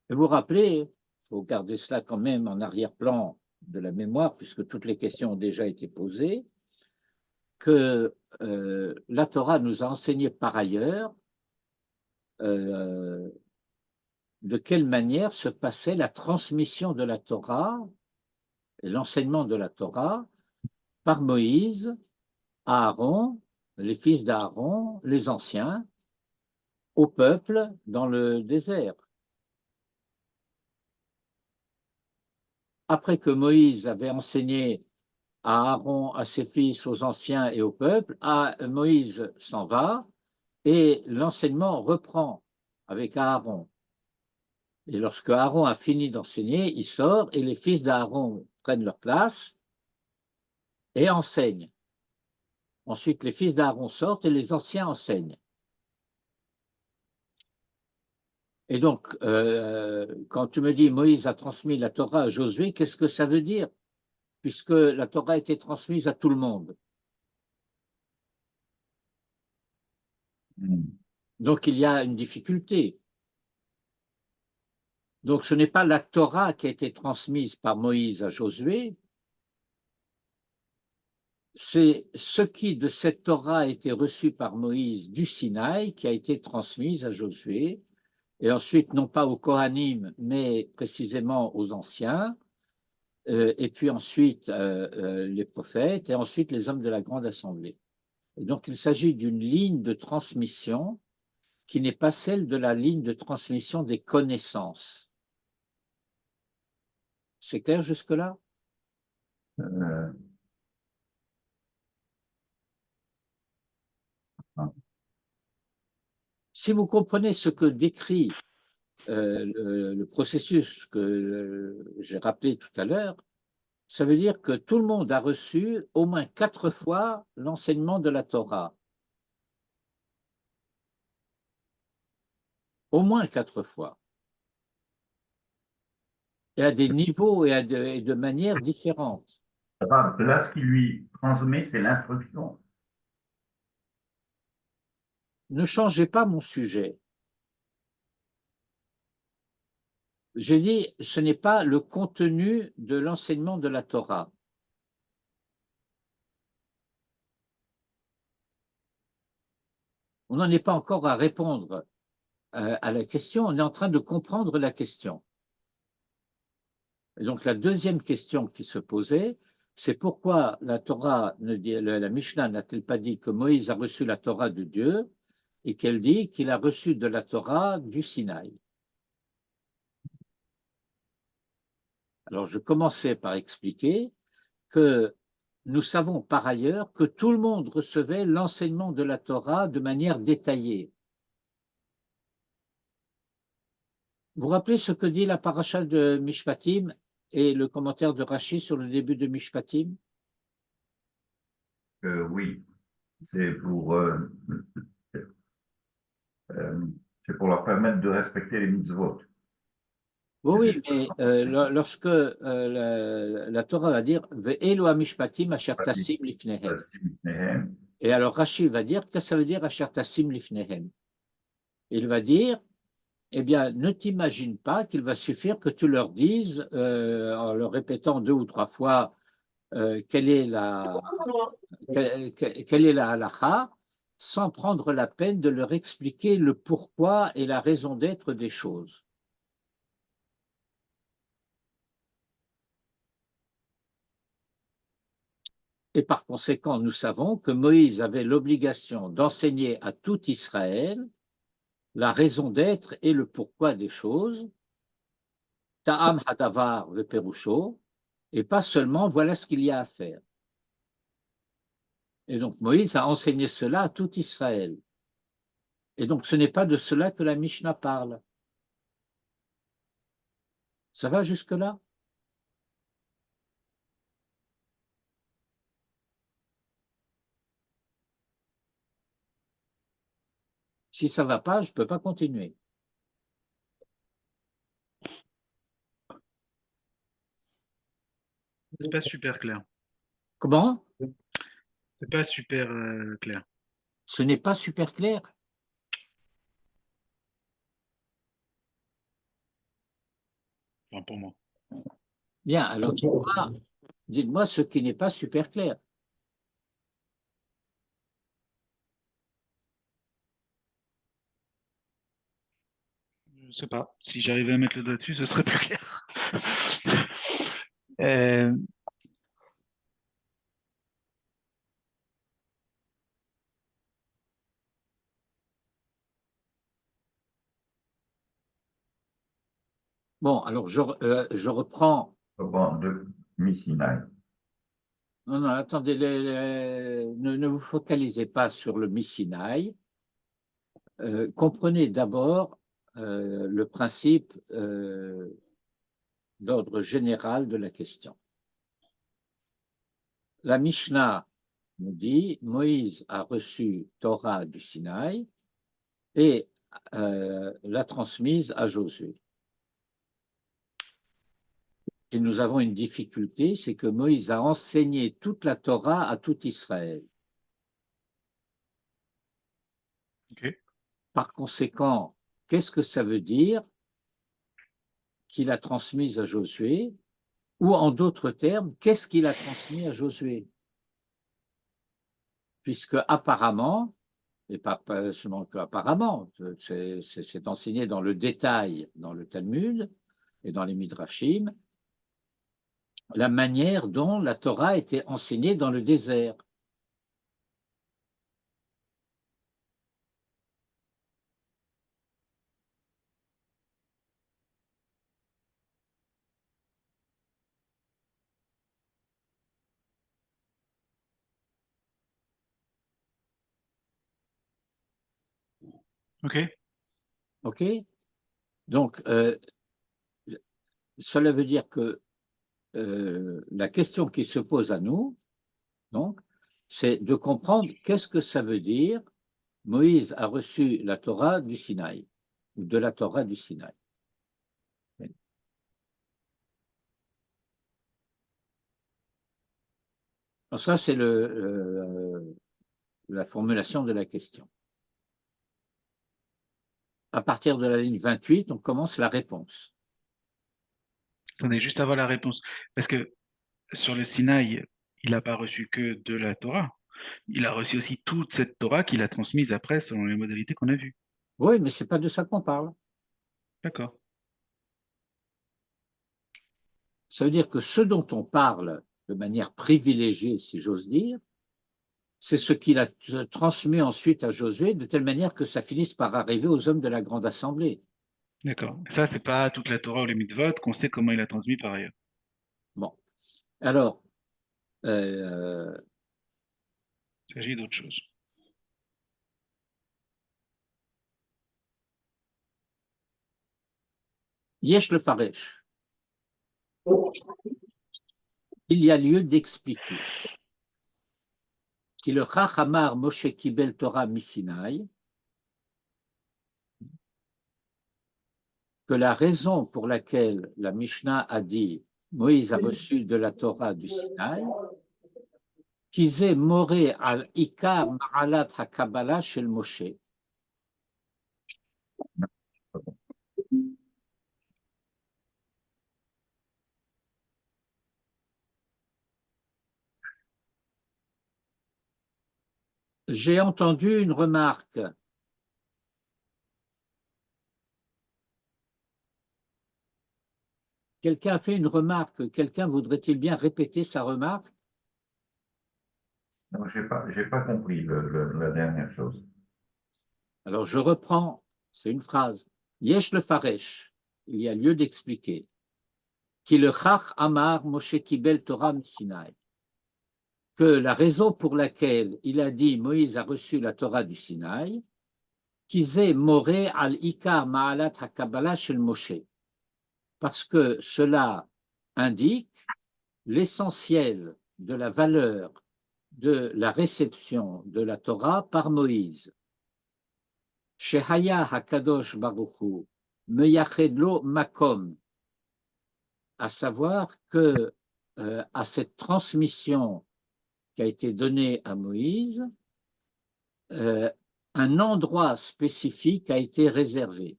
Et vous vous rappelez, il faut garder cela quand même en arrière-plan de la mémoire, puisque toutes les questions ont déjà été posées, que la Torah nous a enseigné par ailleurs de quelle manière se passait la transmission de la Torah et l'enseignement de la Torah par Moïse à Aaron, les fils d'Aaron, les anciens, au peuple dans le désert. Après que Moïse avait enseigné à Aaron, à ses fils, aux anciens et au peuple, Moïse s'en va et l'enseignement reprend avec Aaron. Et lorsque Aaron a fini d'enseigner, il sort et les fils d'Aaron prennent leur place et enseignent. Ensuite, les fils d'Aaron sortent et les anciens enseignent. Et donc, quand tu me dis Moïse a transmis la Torah à Josué, qu'est-ce que ça veut dire? Puisque la Torah a été transmise à tout le monde. Donc, il y a une difficulté. Donc, ce n'est pas la Torah qui a été transmise par Moïse à Josué, c'est ce qui de cette Torah a été reçu par Moïse du Sinaï qui a été transmise à Josué, et ensuite non pas aux Kohanim, mais précisément aux anciens, et puis ensuite les prophètes, et ensuite les hommes de la grande assemblée. Et donc il s'agit d'une ligne de transmission qui n'est pas celle de la ligne de transmission des connaissances. C'est clair jusque-là? Euh, Si vous comprenez ce que décrit le processus que j'ai rappelé tout à l'heure, ça veut dire que tout le monde a reçu au moins 4 fois l'enseignement de la Torah. Au moins 4 fois. Et à des niveaux et de manières différentes. là, ce qui lui transmet, c'est l'instruction. Ne changez pas mon sujet. J'ai dit, ce n'est pas le contenu de l'enseignement de la Torah. On n'en est pas encore à répondre à la question, on est en train de comprendre la question. Et donc la deuxième question qui se posait, c'est pourquoi la Torah, la Mishnah n'a-t-elle pas dit que Moïse a reçu la Torah de Dieu et qu'elle dit qu'il a reçu de la Torah du Sinaï. Alors je commençais par expliquer que nous savons par ailleurs que tout le monde recevait l'enseignement de la Torah de manière détaillée. Vous vous rappelez ce que dit la paracha de Mishpatim et le commentaire de Rashi sur le début de Mishpatim? Oui, c'est pour, leur permettre de respecter les mitzvot. Oui, mais lorsque la Torah va dire Ve'elu hamishpatim asher tasim lifnehem. Et alors Rashi va dire qu'est-ce que ça veut dire asher tasim lifnehem? Il va dire eh bien, ne t'imagine pas qu'il va suffire que tu leur dises, en leur répétant 2 ou 3 fois quelle est la halakha, sans prendre la peine de leur expliquer le pourquoi et la raison d'être des choses. Et par conséquent, nous savons que Moïse avait l'obligation d'enseigner à tout Israël la raison d'être et le pourquoi des choses, Ta'am hadavar veperusho, et pas seulement voilà ce qu'il y a à faire. Et donc Moïse a enseigné cela à tout Israël. Et donc ce n'est pas de cela que la Mishnah parle. Ça va jusque-là? Si ça ne va pas, je ne peux pas continuer. C'est pas super clair. Comment? C'est pas super clair. Ce n'est pas super clair. Enfin, pour moi. Bien, alors dites-moi ce qui n'est pas super clair. Je sais pas. Si j'arrivais à mettre le doigt dessus, ce serait plus clair. Bon, alors je reprends. De Missinaï. Non, attendez, ne vous focalisez pas sur le Missinaï. Comprenez d'abord le principe d'ordre général de la question. La Mishnah nous dit Moïse a reçu Torah du Sinaï et l'a transmise à Josué. Et nous avons une difficulté, c'est que Moïse a enseigné toute la Torah à tout Israël. Okay. Par conséquent, qu'est-ce que ça veut dire qu'il a transmise à Josué, ou en d'autres termes, qu'est-ce qu'il a transmis à Josué? Puisque apparemment, et pas seulement qu'apparemment, c'est enseigné dans le détail dans le Talmud et dans les Midrashim, la manière dont la Torah était enseignée dans le désert. Ok. OK? Donc, cela veut dire que la question qui se pose à nous, donc, c'est de comprendre qu'est-ce que ça veut dire Moïse a reçu la Torah du Sinaï, ou de la Torah du Sinaï. Alors ça, c'est la formulation de la question. À partir de la ligne 28, on commence la réponse. Attendez, juste avant la réponse. Parce que sur le Sinaï, il n'a pas reçu que de la Torah. Il a reçu aussi toute cette Torah qu'il a transmise après selon les modalités qu'on a vues. Oui, mais ce n'est pas de ça qu'on parle. D'accord. Ça veut dire que ce dont on parle de manière privilégiée, si j'ose dire, c'est ce qu'il a transmis ensuite à Josué, de telle manière que ça finisse par arriver aux hommes de la grande assemblée. D'accord. Ça, c'est pas toute la Torah ou les mitzvot qu'on sait comment il a transmis par ailleurs. Bon, alors, euh, Il s'agit d'autre chose. Yesh le Faresh, il y a lieu d'expliquer que le Chachamar Moshe Kibel Torah Misinaï, que la raison pour laquelle la Mishnah a dit Moïse a reçu de la Torah du Sinaï, Kizé Moré al Ikar Ma'alat HaKabbalah shel Moshe. J'ai entendu une remarque. Quelqu'un a fait une remarque. Quelqu'un voudrait-il bien répéter sa remarque? Non, j'ai pas compris la dernière chose. Alors je reprends, c'est une phrase. Yesh le Faresh, il y a lieu d'expliquer. Ki le Chach Amar Moshe Kibel Torah Misinaï. Que la raison pour laquelle il a dit Moïse a reçu la Torah du Sinaï, Kizé Moré al Ikar Ma'alat HaKabbalah shel Moshe. Parce que cela indique l'essentiel de la valeur de la réception de la Torah par Moïse. Shehaya HaKadosh Baruch Hu Meyached lo Makom, à savoir que à cette transmission qui a été donnée à Moïse, un endroit spécifique a été réservé.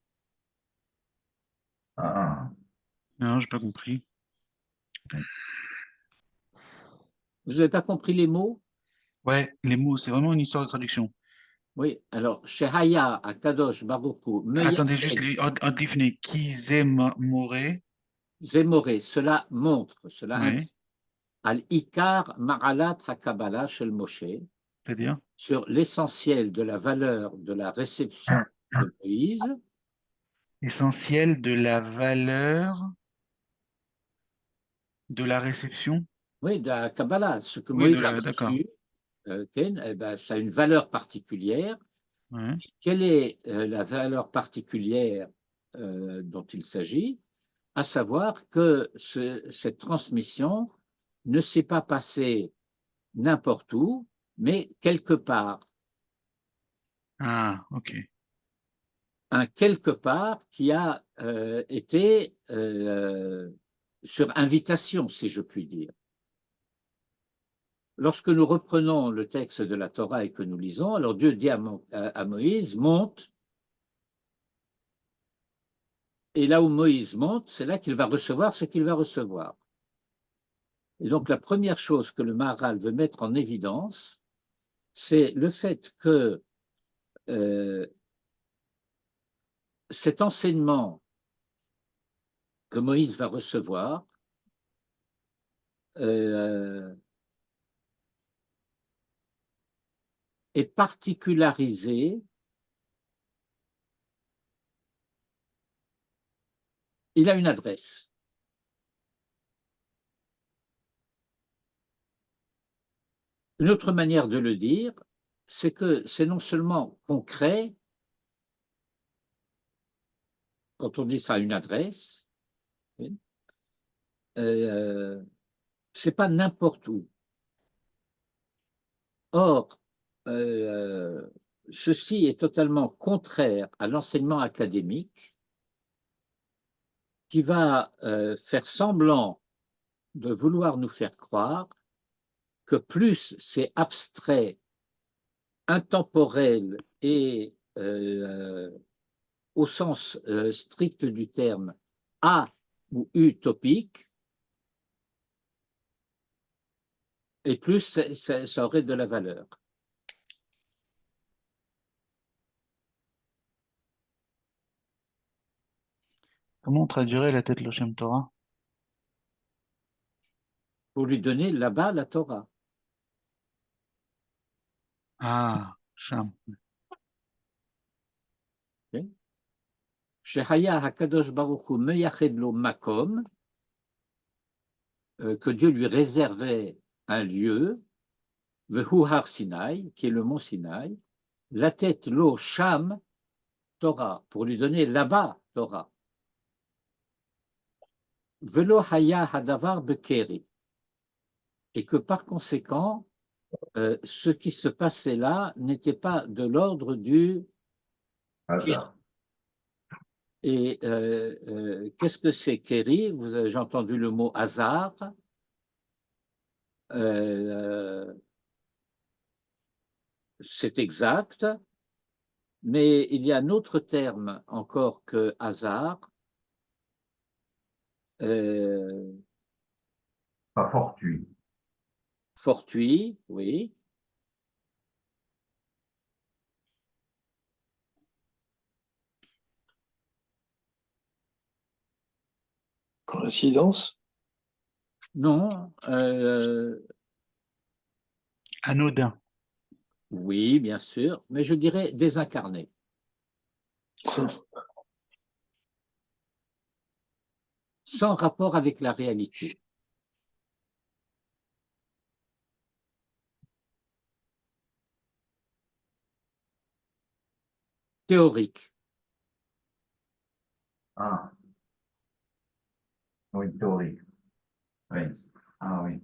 Ah, Non, j'ai pas compris. Vous n'avez pas compris les mots? Ouais, les mots, c'est vraiment une histoire de traduction. Oui, alors, Shehaya HaKadosh Baruch Hu Attendez, juste, Meyached Adlifne, Kizem Moré. Zemoré, cela montre, cela indique Ouais, Al-Ikar Ma'alat HaKabbalah shel Moshe, c'est-à-dire? sur l'essentiel de la valeur de la réception de Moïse, Essentiel de la valeur de la réception. oui, de la Kabbalah, ce que Oui, Moïse a d'accord. reçu, eh ben, ça a une valeur particulière. Ouais. Quelle est la valeur particulière dont il s'agit? À savoir que cette transmission ne s'est pas passée n'importe où, mais quelque part. Ah, ok. Un quelque part qui a été sur invitation, si je puis dire. Lorsque nous reprenons le texte de la Torah et que nous lisons, alors Dieu dit à Moïse, monte Et là où Moïse monte, c'est là qu'il va recevoir ce qu'il va recevoir. Et donc, la première chose que le Maharal veut mettre en évidence, c'est le fait que cet enseignement que Moïse va recevoir est particularisé. Il a une adresse. Une autre manière de le dire, c'est que c'est non seulement concret, quand on dit ça a une adresse, oui, c'est pas n'importe où. Or, ceci est totalement contraire à l'enseignement académique qui va faire semblant de vouloir nous faire croire que plus c'est abstrait, intemporel et au sens strict du terme A ou utopique, et plus ça aurait de la valeur. Comment on traduirait la tête Loshem Torah? Pour lui donner là-bas la Torah. Ah, Sham. Shehaya Hakadosh Baruch Hu meyached lo makom, que Dieu lui réservait un lieu, Vehu Har Sinai, qui est le mont Sinaï, la tête lo Sham Torah, pour lui donner là-bas Torah. Velo Haya Hadavar Bekeri, et que par conséquent, ce qui se passait là n'était pas de l'ordre du Hasard. Et qu'est-ce que c'est Kéri? J'ai entendu le mot hasard. C'est exact, mais il y a un autre terme encore que hasard. Pas fortuit. Fortuit, oui. Coïncidence? Non, Anodin. oui, bien sûr, mais je dirais désincarné. Sans rapport avec la réalité. Théorique. Ah, oui, théorique. Oui. Ah oui.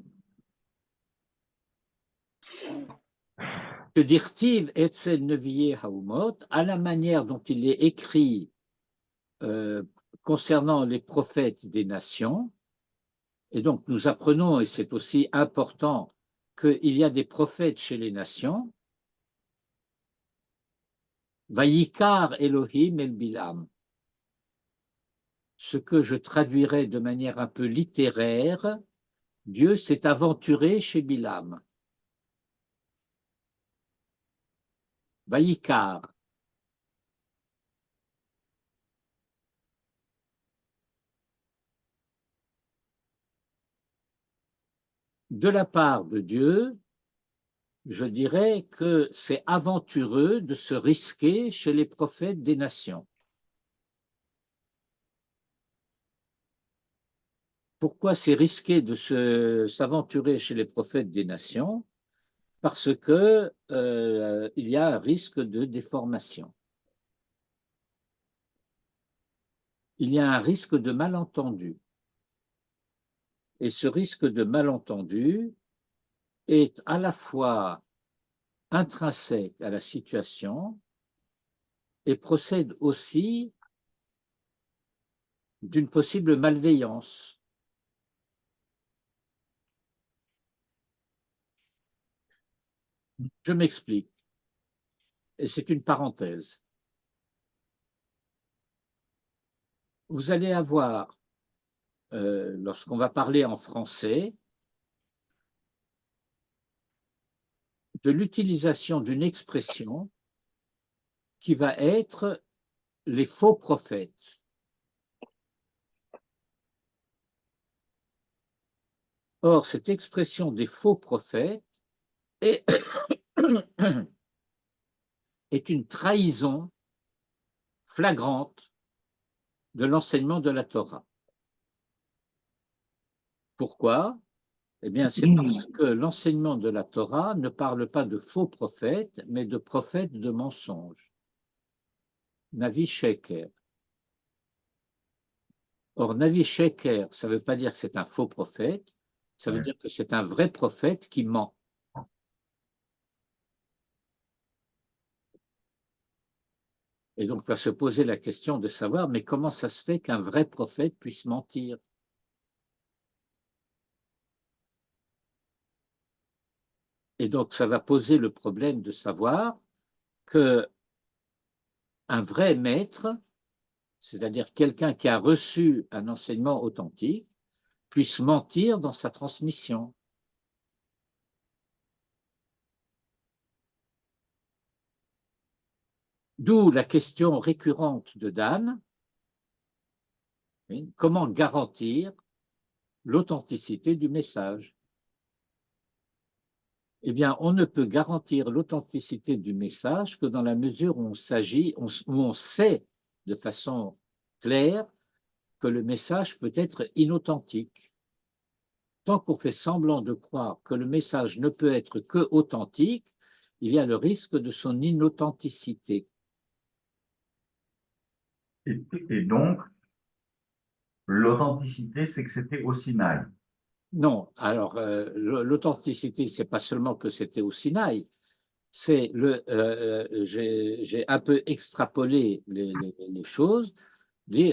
Que dire-t-il Etzel Nevié Haumot, à la manière dont il est écrit concernant les prophètes des nations, et donc nous apprenons, et c'est aussi important, qu'il y a des prophètes chez les nations, Vayikar Elohim el Bilam, ce que je traduirais de manière un peu littéraire, Dieu s'est aventuré chez Bilam. Vayikar. De la part de Dieu, je dirais que c'est aventureux de se risquer chez les prophètes des nations. Pourquoi c'est risqué de s'aventurer chez les prophètes des nations? Parce que il y a un risque de déformation. Il y a un risque de malentendu. Et ce risque de malentendu est à la fois intrinsèque à la situation et procède aussi d'une possible malveillance. Je m'explique, et c'est une parenthèse. vous allez avoir, lorsqu'on va parler en français, de l'utilisation d'une expression qui va être les faux prophètes. Or, cette expression des faux prophètes est, est une trahison flagrante de l'enseignement de la Torah. Pourquoi? Eh bien, c'est parce que l'enseignement de la Torah ne parle pas de faux prophètes, mais de prophètes de mensonges. Navi Sheker. Or, Navi Sheker, ça ne veut pas dire que c'est un faux prophète, ça veut Ouais. dire que c'est un vrai prophète qui ment. Et donc, on va se poser la question de savoir, mais comment ça se fait qu'un vrai prophète puisse mentir? Et donc, ça va poser le problème de savoir que un vrai maître, c'est-à-dire quelqu'un qui a reçu un enseignement authentique, puisse mentir dans sa transmission. D'où la question récurrente de Dan, oui, comment garantir l'authenticité du message? Eh bien, on ne peut garantir l'authenticité du message que dans la mesure où on sait de façon claire que le message peut être inauthentique. Tant qu'on fait semblant de croire que le message ne peut être que authentique, il y a le risque de son inauthenticité. Et donc, l'authenticité, c'est que c'était au Sinaï. Non, alors l'authenticité, c'est pas seulement que c'était au Sinaï, c'est j'ai un peu extrapolé les choses.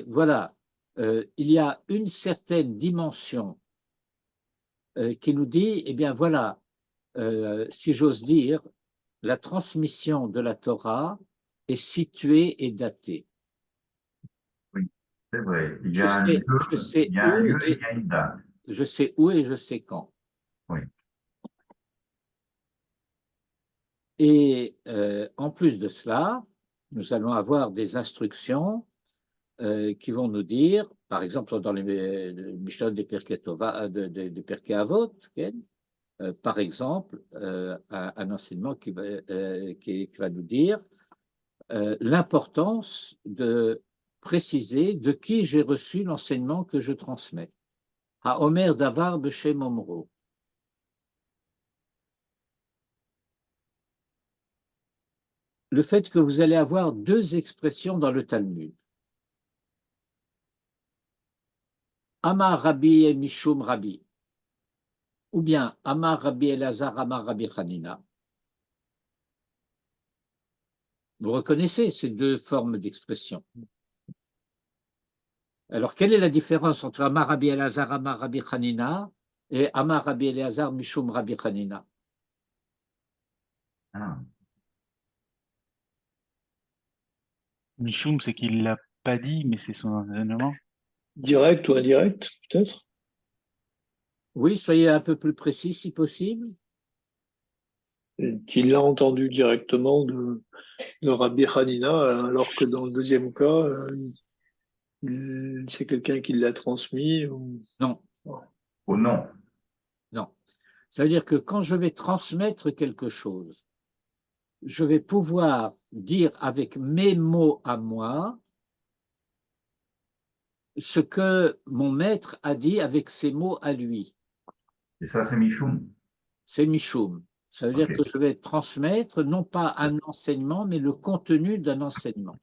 Voilà, il y a une certaine dimension qui nous dit, eh bien voilà, si j'ose dire, la transmission de la Torah est située et datée. Oui, c'est vrai. Il y Je a un sais, lieu, je sais il y a un où lieu et il y a une date. je sais où et je sais quand. Oui. Et en plus de cela, nous allons avoir des instructions qui vont nous dire, par exemple dans les Mishnah des Pirkei des Pirkei Avot, par exemple, un enseignement qui va nous dire l'importance de préciser de qui j'ai reçu l'enseignement que je transmets. À Omer Davar Beshem Omro. Le fait que vous allez avoir deux expressions dans le Talmud. Amar Rabbi et Mishum Rabbi, ou bien Amar Rabbi Elazar, Amar Rabbi Hanina. Vous reconnaissez ces deux formes d'expression. Alors, quelle est la différence entre Amar Rabbi Elazar, Amar Rabbi Hanina et Amar Rabbi Elazar, Mishum Rabbi Hanina? Ah. Michoum, c'est qu'il l'a pas dit, mais c'est son enseignement. Direct ou indirect, peut-être? Oui, soyez un peu plus précis si possible. Qu'il l'a entendu directement de Rabbi Hanina, alors que dans le deuxième cas, c'est quelqu'un qui l'a transmis. Non, Oh non. non. Ça veut dire que quand je vais transmettre quelque chose, je vais pouvoir dire avec mes mots à moi ce que mon maître a dit avec ses mots à lui. Et ça, c'est Michoum. C'est Mishum. Ça veut dire Ok. que je vais transmettre non pas un enseignement, mais le contenu d'un enseignement.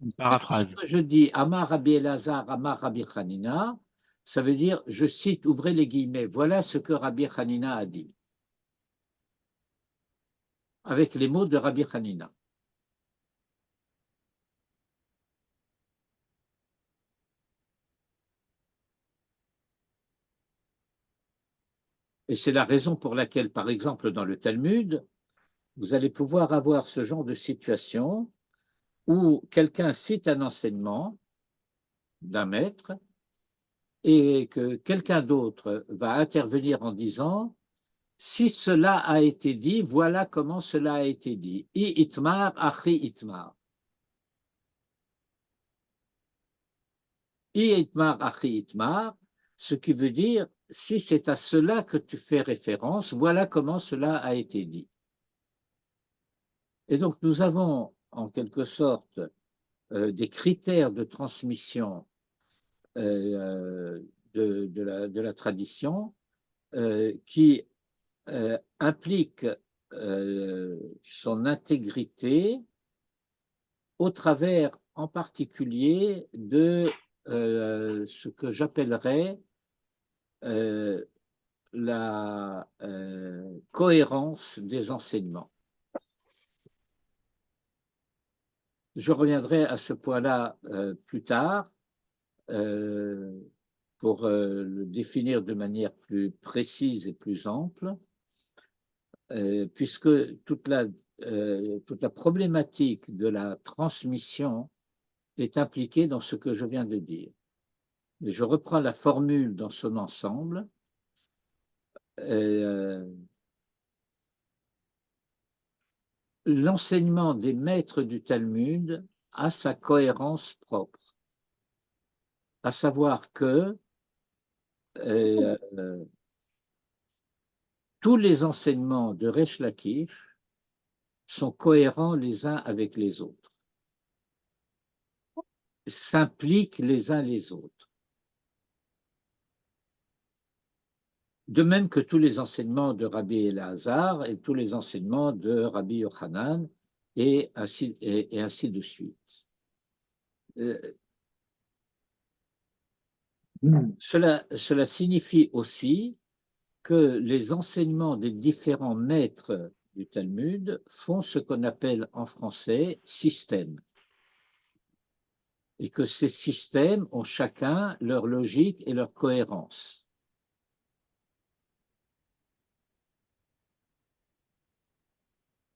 Une paraphrase. Lorsque je dis Amar Rabbi Elazar, Amar Rabbi Hanina, ça veut dire, je cite, ouvrez les guillemets, voilà ce que Rabbi Hanina a dit. Avec les mots de Rabbi Hanina. Et c'est la raison pour laquelle, par exemple, dans le Talmud, vous allez pouvoir avoir ce genre de situation où quelqu'un cite un enseignement d'un maître et que quelqu'un d'autre va intervenir en disant si cela a été dit, voilà comment cela a été dit. I itmar, achi itmar. I itmar, achi itmar, ce qui veut dire si c'est à cela que tu fais référence, voilà comment cela a été dit. Et donc nous avons en quelque sorte des critères de transmission de la tradition qui implique son intégrité au travers en particulier de ce que j'appellerais la cohérence des enseignements. Je reviendrai à ce point-là plus tard pour le définir de manière plus précise et plus ample. Puisque toute la problématique de la transmission est impliquée dans ce que je viens de dire. Et je reprends la formule dans son ensemble. L'enseignement des maîtres du Talmud a sa cohérence propre, à savoir que tous les enseignements de Resh Lakish sont cohérents les uns avec les autres, s'impliquent les uns les autres. De même que tous les enseignements de Rabbi Elazar et tous les enseignements de Rabbi Yochanan et ainsi de suite. Cela signifie aussi que les enseignements des différents maîtres du Talmud font ce qu'on appelle en français système. Et que ces systèmes ont chacun leur logique et leur cohérence.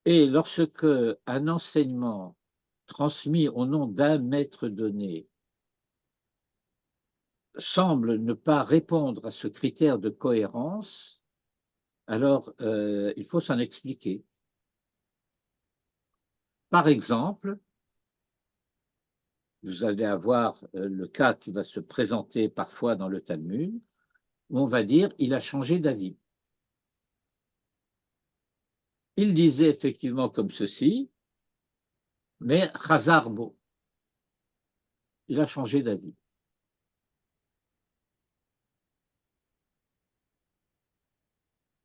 Et lorsque un enseignement transmis au nom d'un maître donné semble ne pas répondre à ce critère de cohérence, alors il faut s'en expliquer. Par exemple, vous allez avoir le cas qui va se présenter parfois dans le Talmud, où on va dire il a changé d'avis. Il disait effectivement comme ceci, mais Chazarbo, il a changé d'avis.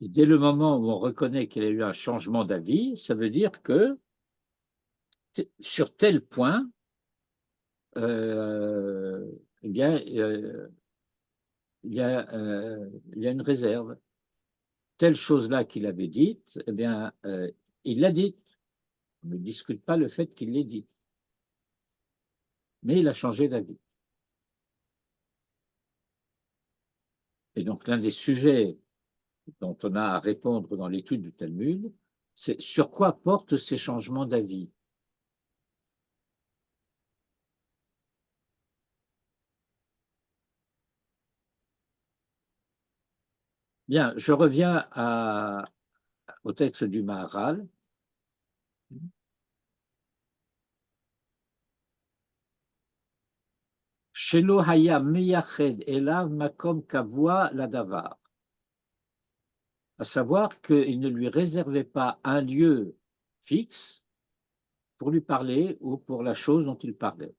Et dès le moment où on reconnaît qu'il y a eu un changement d'avis, ça veut dire que sur tel point, eh bien, il y a une réserve. Telle chose-là qu'il avait dite, eh bien, il l'a dite. On ne discute pas le fait qu'il l'ait dite. Mais il a changé d'avis. Et donc, l'un des sujets dont on a à répondre dans l'étude du Talmud, c'est sur quoi portent ces changements d'avis. Bien, je reviens au texte du Maharal. Shelo haya meyached elav makom kavua ladavar. À savoir qu'il ne lui réservait pas un lieu fixe pour lui parler ou pour la chose dont il parlait.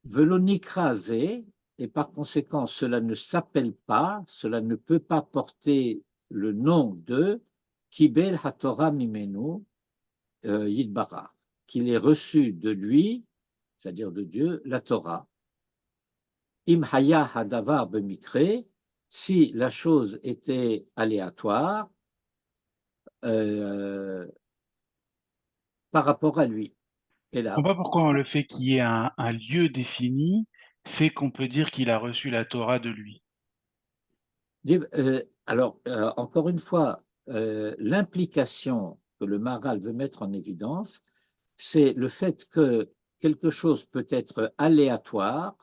Velonikrazé, et par conséquent, cela ne s'appelle pas, cela ne peut pas porter le nom de Kibel HaTorah Mimenu Yidbara, qu'il ait reçu de lui, c'est-à-dire de Dieu, la Torah. Im Haya Hadavar Bemikre, si la chose était aléatoire par rapport à lui. Et là, Je ne comprends pas pourquoi le fait qu'il y ait un lieu défini fait qu'on peut dire qu'il a reçu la Torah de lui. alors, encore une fois, l'implication que le Maharal veut mettre en évidence, c'est le fait que quelque chose peut être aléatoire,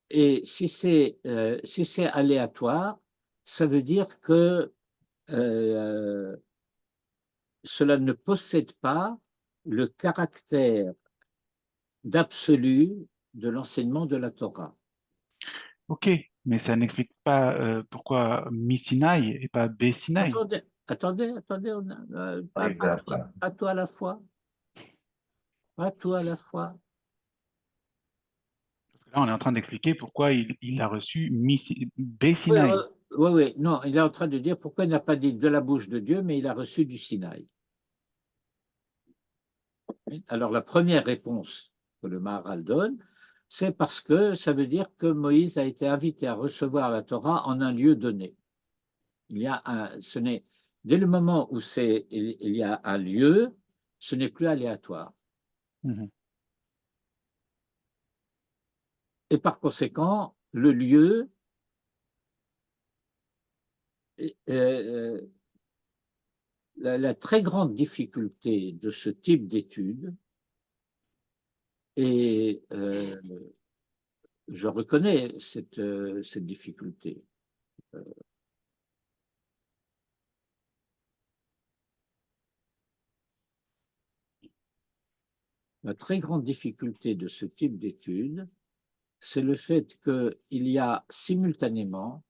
et si c'est aléatoire, ça veut dire que cela ne possède pas le caractère d'absolu de l'enseignement de la Torah. Ok, mais ça n'explique pas pourquoi Mi-Sinaï et pas B-Sinaï. Attendez, pas tout à la fois, pas tout à la fois. Parce que là, on est en train d'expliquer pourquoi il a reçu Oui, B-Sinaï. oui, non, il est en train de dire pourquoi il n'a pas dit de la bouche de Dieu, mais il a reçu du Sinaï. Alors, la première réponse que le Maharal donne, c'est parce que ça veut dire que Moïse a été invité à recevoir la Torah en un lieu donné. Dès le moment où il y a un lieu, ce n'est plus aléatoire. Mhm. Et par conséquent, le lieu, la très grande difficulté de ce type d'étude, et je reconnais cette difficulté. La très grande difficulté de ce type d'étude, c'est le fait qu'il y a simultanément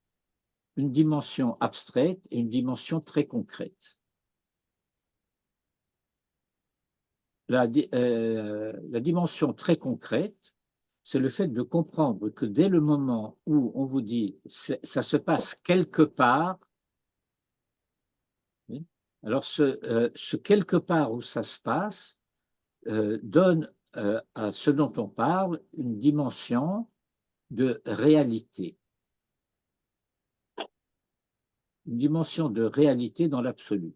une dimension abstraite et une dimension très concrète. La dimension très concrète, c'est le fait de comprendre que dès le moment où on vous dit ça se passe quelque part, oui, alors ce quelque part où ça se passe donne à ce dont on parle une dimension de réalité, une dimension de réalité dans l'absolu.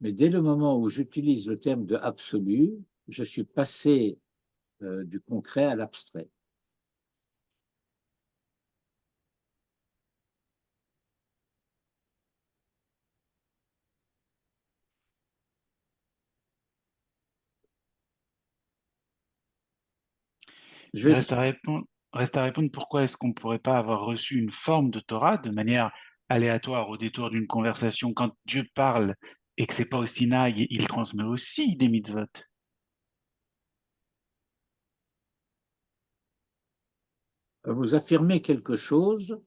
Mais dès le moment où j'utilise le terme de absolu, je suis passé du concret à l'abstrait. Je vais Reste à répondre pourquoi est-ce qu'on ne pourrait pas avoir reçu une forme de Torah de manière aléatoire au détour d'une conversation quand Dieu parle et que c'est pas au Sinaï, il transmet aussi des mitzvot. vous affirmer quelque chose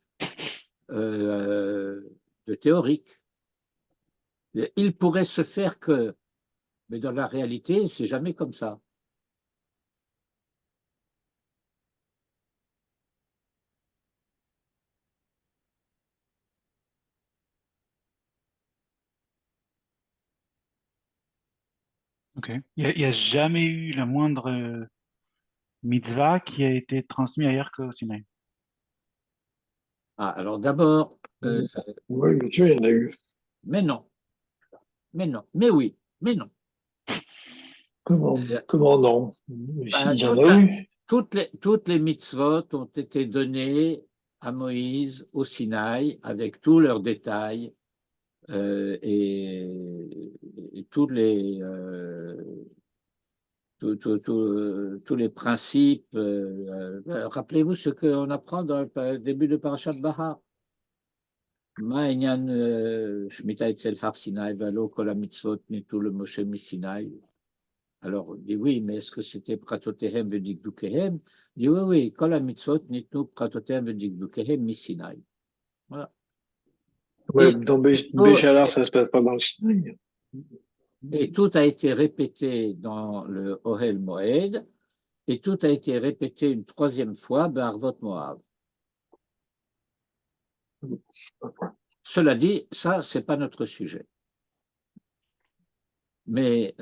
euh, de théorique. Il pourrait se faire que, mais dans la réalité, c'est jamais comme ça. Ok. Il y a jamais eu la moindre mitzvah qui a été transmise ailleurs qu'au Sinaï. Ah, alors d'abord, Oui, bien sûr, il y en a eu. mais non, mais non, mais oui, mais non. Euh, Comment non? bah, Il y en a eu. toutes les mitzvot ont été données à Moïse au Sinaï avec tous leurs détails et tous les principes. Rappelez-vous ce qu'on apprend dans le début de Parashat Bahar. Ma inyan shmita etzel har Sinaï valo kol hamitzvot nitu le Moshe mi-Sinaï. Alors, on dit oui, mais est-ce que c'était pratotehem vedikdukehem? Il dit oui, oui, kol hamitzvot nitu pratotehem vedikdukehem mi-Sinaï. Voilà. Ouais, dans Béchalar, ça se passe pas dans le Sinaï. Et tout a été répété dans le Ohel Moed, et tout a été répété une troisième fois, Be'arvot Moab. Cela dit, ça, c'est pas notre sujet. Mais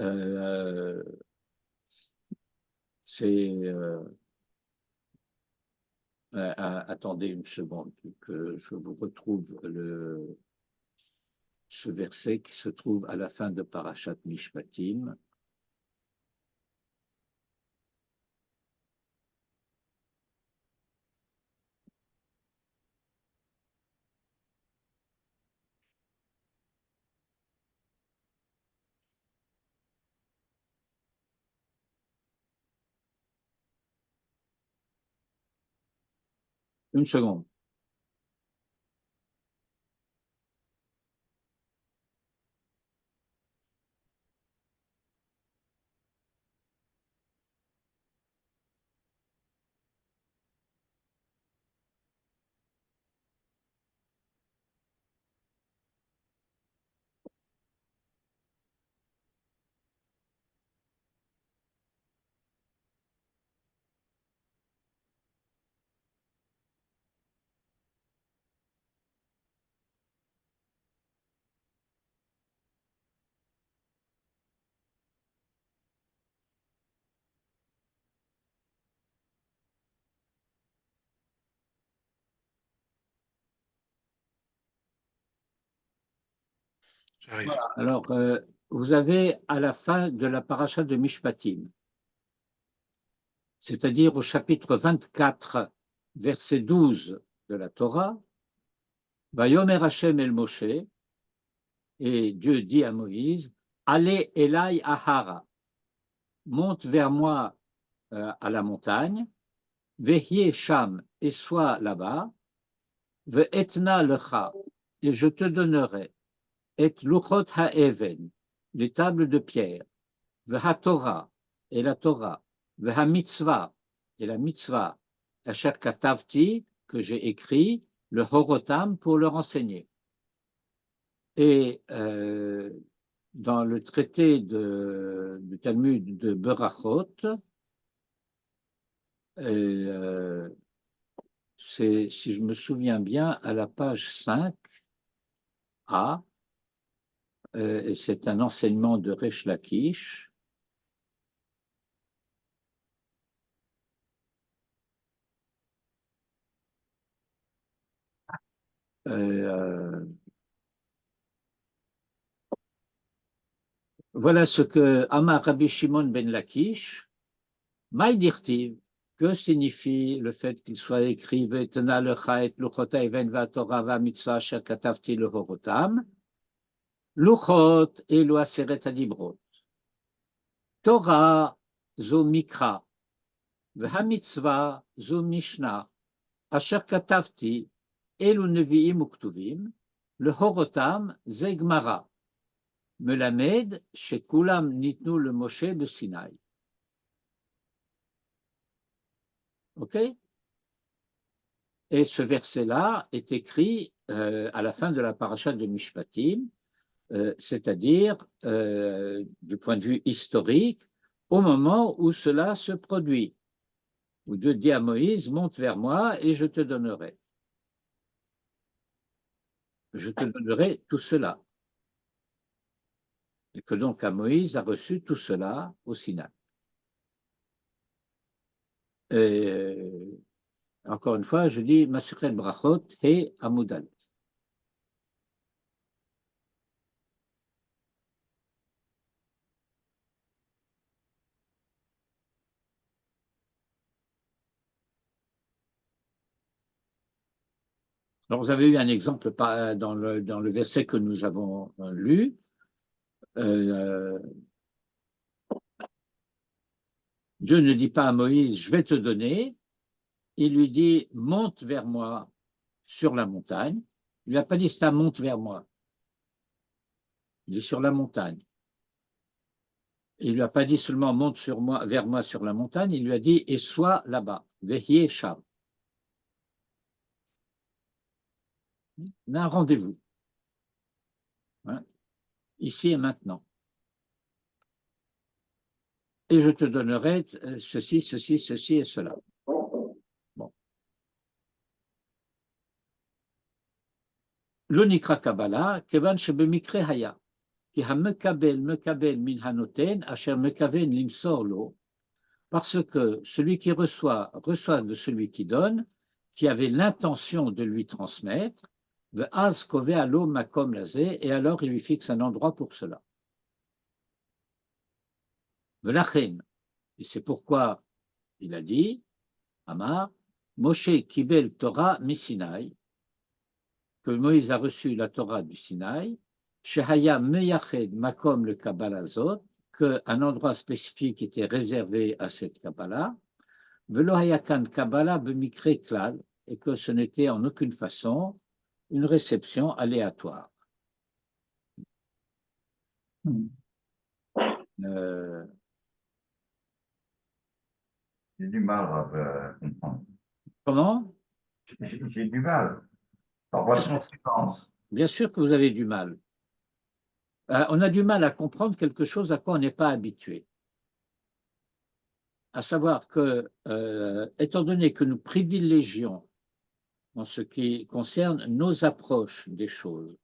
c'est. Attendez une seconde, que je vous retrouve ce verset qui se trouve à la fin de Parashat Mishpatim. Une seconde. J'arrive. Voilà. Alors, vous avez à la fin de la paracha de Mishpatim, c'est-à-dire au chapitre 24, verset 12 de la Torah, Vayomer Hashem el Moshe, et Dieu dit à Moïse, allez Elai Ahara, monte vers moi à la montagne, Vehye Sham, et sois là-bas, Ve'etna lecha, et je te donnerai, et luchot ha'even, les tables de pierre, Ve'ha-Torah, et la Torah, Ve'ha-Mitzvah, et la Mitzvah, Asher Katavti, que j'ai écrit, le Horotam pour leur enseigner. Et dans le traité du Talmud de Berachot, c'est, si je me souviens bien, à la page 5a, et c'est un enseignement de Resh Lakish. Voilà ce que Amar Rabbi Shimon ben Lakish, Maïdirtiv, que signifie le fait qu'il soit écrit Vetena lecha et luchota even va Torah va mitzvah asher katavti le horotam, luchot et lo aseret adibrot. Torah zo mikra, v'ha-mitzvah zo mishnah, asher katavti elu nevi'im uktuvim, le horotam ze gmara, melamed shekulam nitnu le Moshe de Sinaï. Ok? Et ce verset-là est écrit à la fin de la paracha de Mishpatim, c'est-à-dire du point de vue historique, au moment où cela se produit, où Dieu dit à Moïse, monte vers moi et je te donnerai. Je te donnerai tout cela. Et que donc à Moïse a reçu tout cela au Sinaï. Encore une fois, je dis Masechet Brachot et Amoudal. Alors, vous avez eu un exemple dans le verset que nous avons lu. Dieu ne dit pas à Moïse, je vais te donner. Il lui dit, monte vers moi sur la montagne. Il ne lui a pas dit, ça monte vers moi. Il dit sur la montagne. Il ne lui a pas dit seulement, monte vers moi sur la montagne. Il lui a dit, et sois là-bas. Vehye Sham. On a un rendez-vous. Hein, ici et maintenant. Et je te donnerai ceci, ceci, ceci et cela. Bon. L'onikra Kabbalah, kevan shebemikre haya, ki ha-mekabel min hanoten, asher mekaven limsor lo, parce que celui qui reçoit de celui qui donne, qui avait l'intention de lui transmettre, ve'az kove alo makom lazé, et alors il lui fixe un endroit pour cela. Ve'lachen, et c'est pourquoi il a dit, Amar, Moshe kibel Torah mi Sinaï, que Moïse a reçu la Torah du Sinaï, Shehaya meyached makom le Kabbalazot, qu'un endroit spécifique était réservé à cette Kabbalah, Velo hayakan Kabbalah b'mikre klal, et que ce n'était en aucune façon une réception aléatoire. Euh, J'ai du mal à comprendre. comment? J'ai du mal. Par voie de conséquence. Bien sûr que vous avez du mal. On a du mal à comprendre quelque chose à quoi on n'est pas habitué. À savoir que, étant donné que nous privilégions, en ce qui concerne nos approches des choses,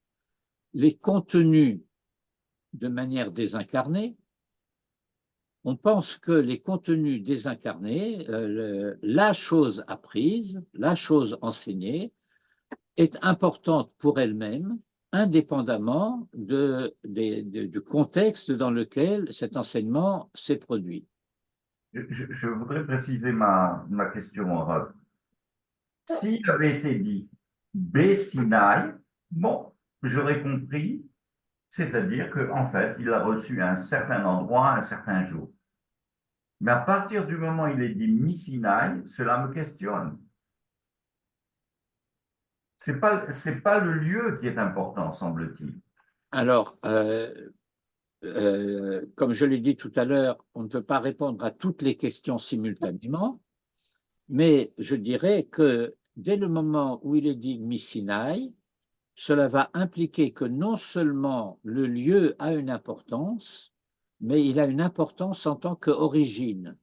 les contenus de manière désincarnée, on pense que les contenus désincarnés, la chose apprise, la chose enseignée, est importante pour elle-même, indépendamment du contexte dans lequel cet enseignement s'est produit. Je voudrais préciser ma question orale. S'il avait été dit Sinaï, bon, j'aurais compris, c'est-à-dire qu'en fait, il a reçu à un certain endroit, un certain jour. Mais à partir du moment où il est dit Sinaï, cela me questionne. C'est pas le lieu qui est important, semble-t-il. Alors, comme je l'ai dit tout à l'heure, on ne peut pas répondre à toutes les questions simultanément, mais je dirais que dès le moment où il est dit Sinaï, cela va impliquer que non seulement le lieu a une importance, mais il a une importance en tant qu'origine.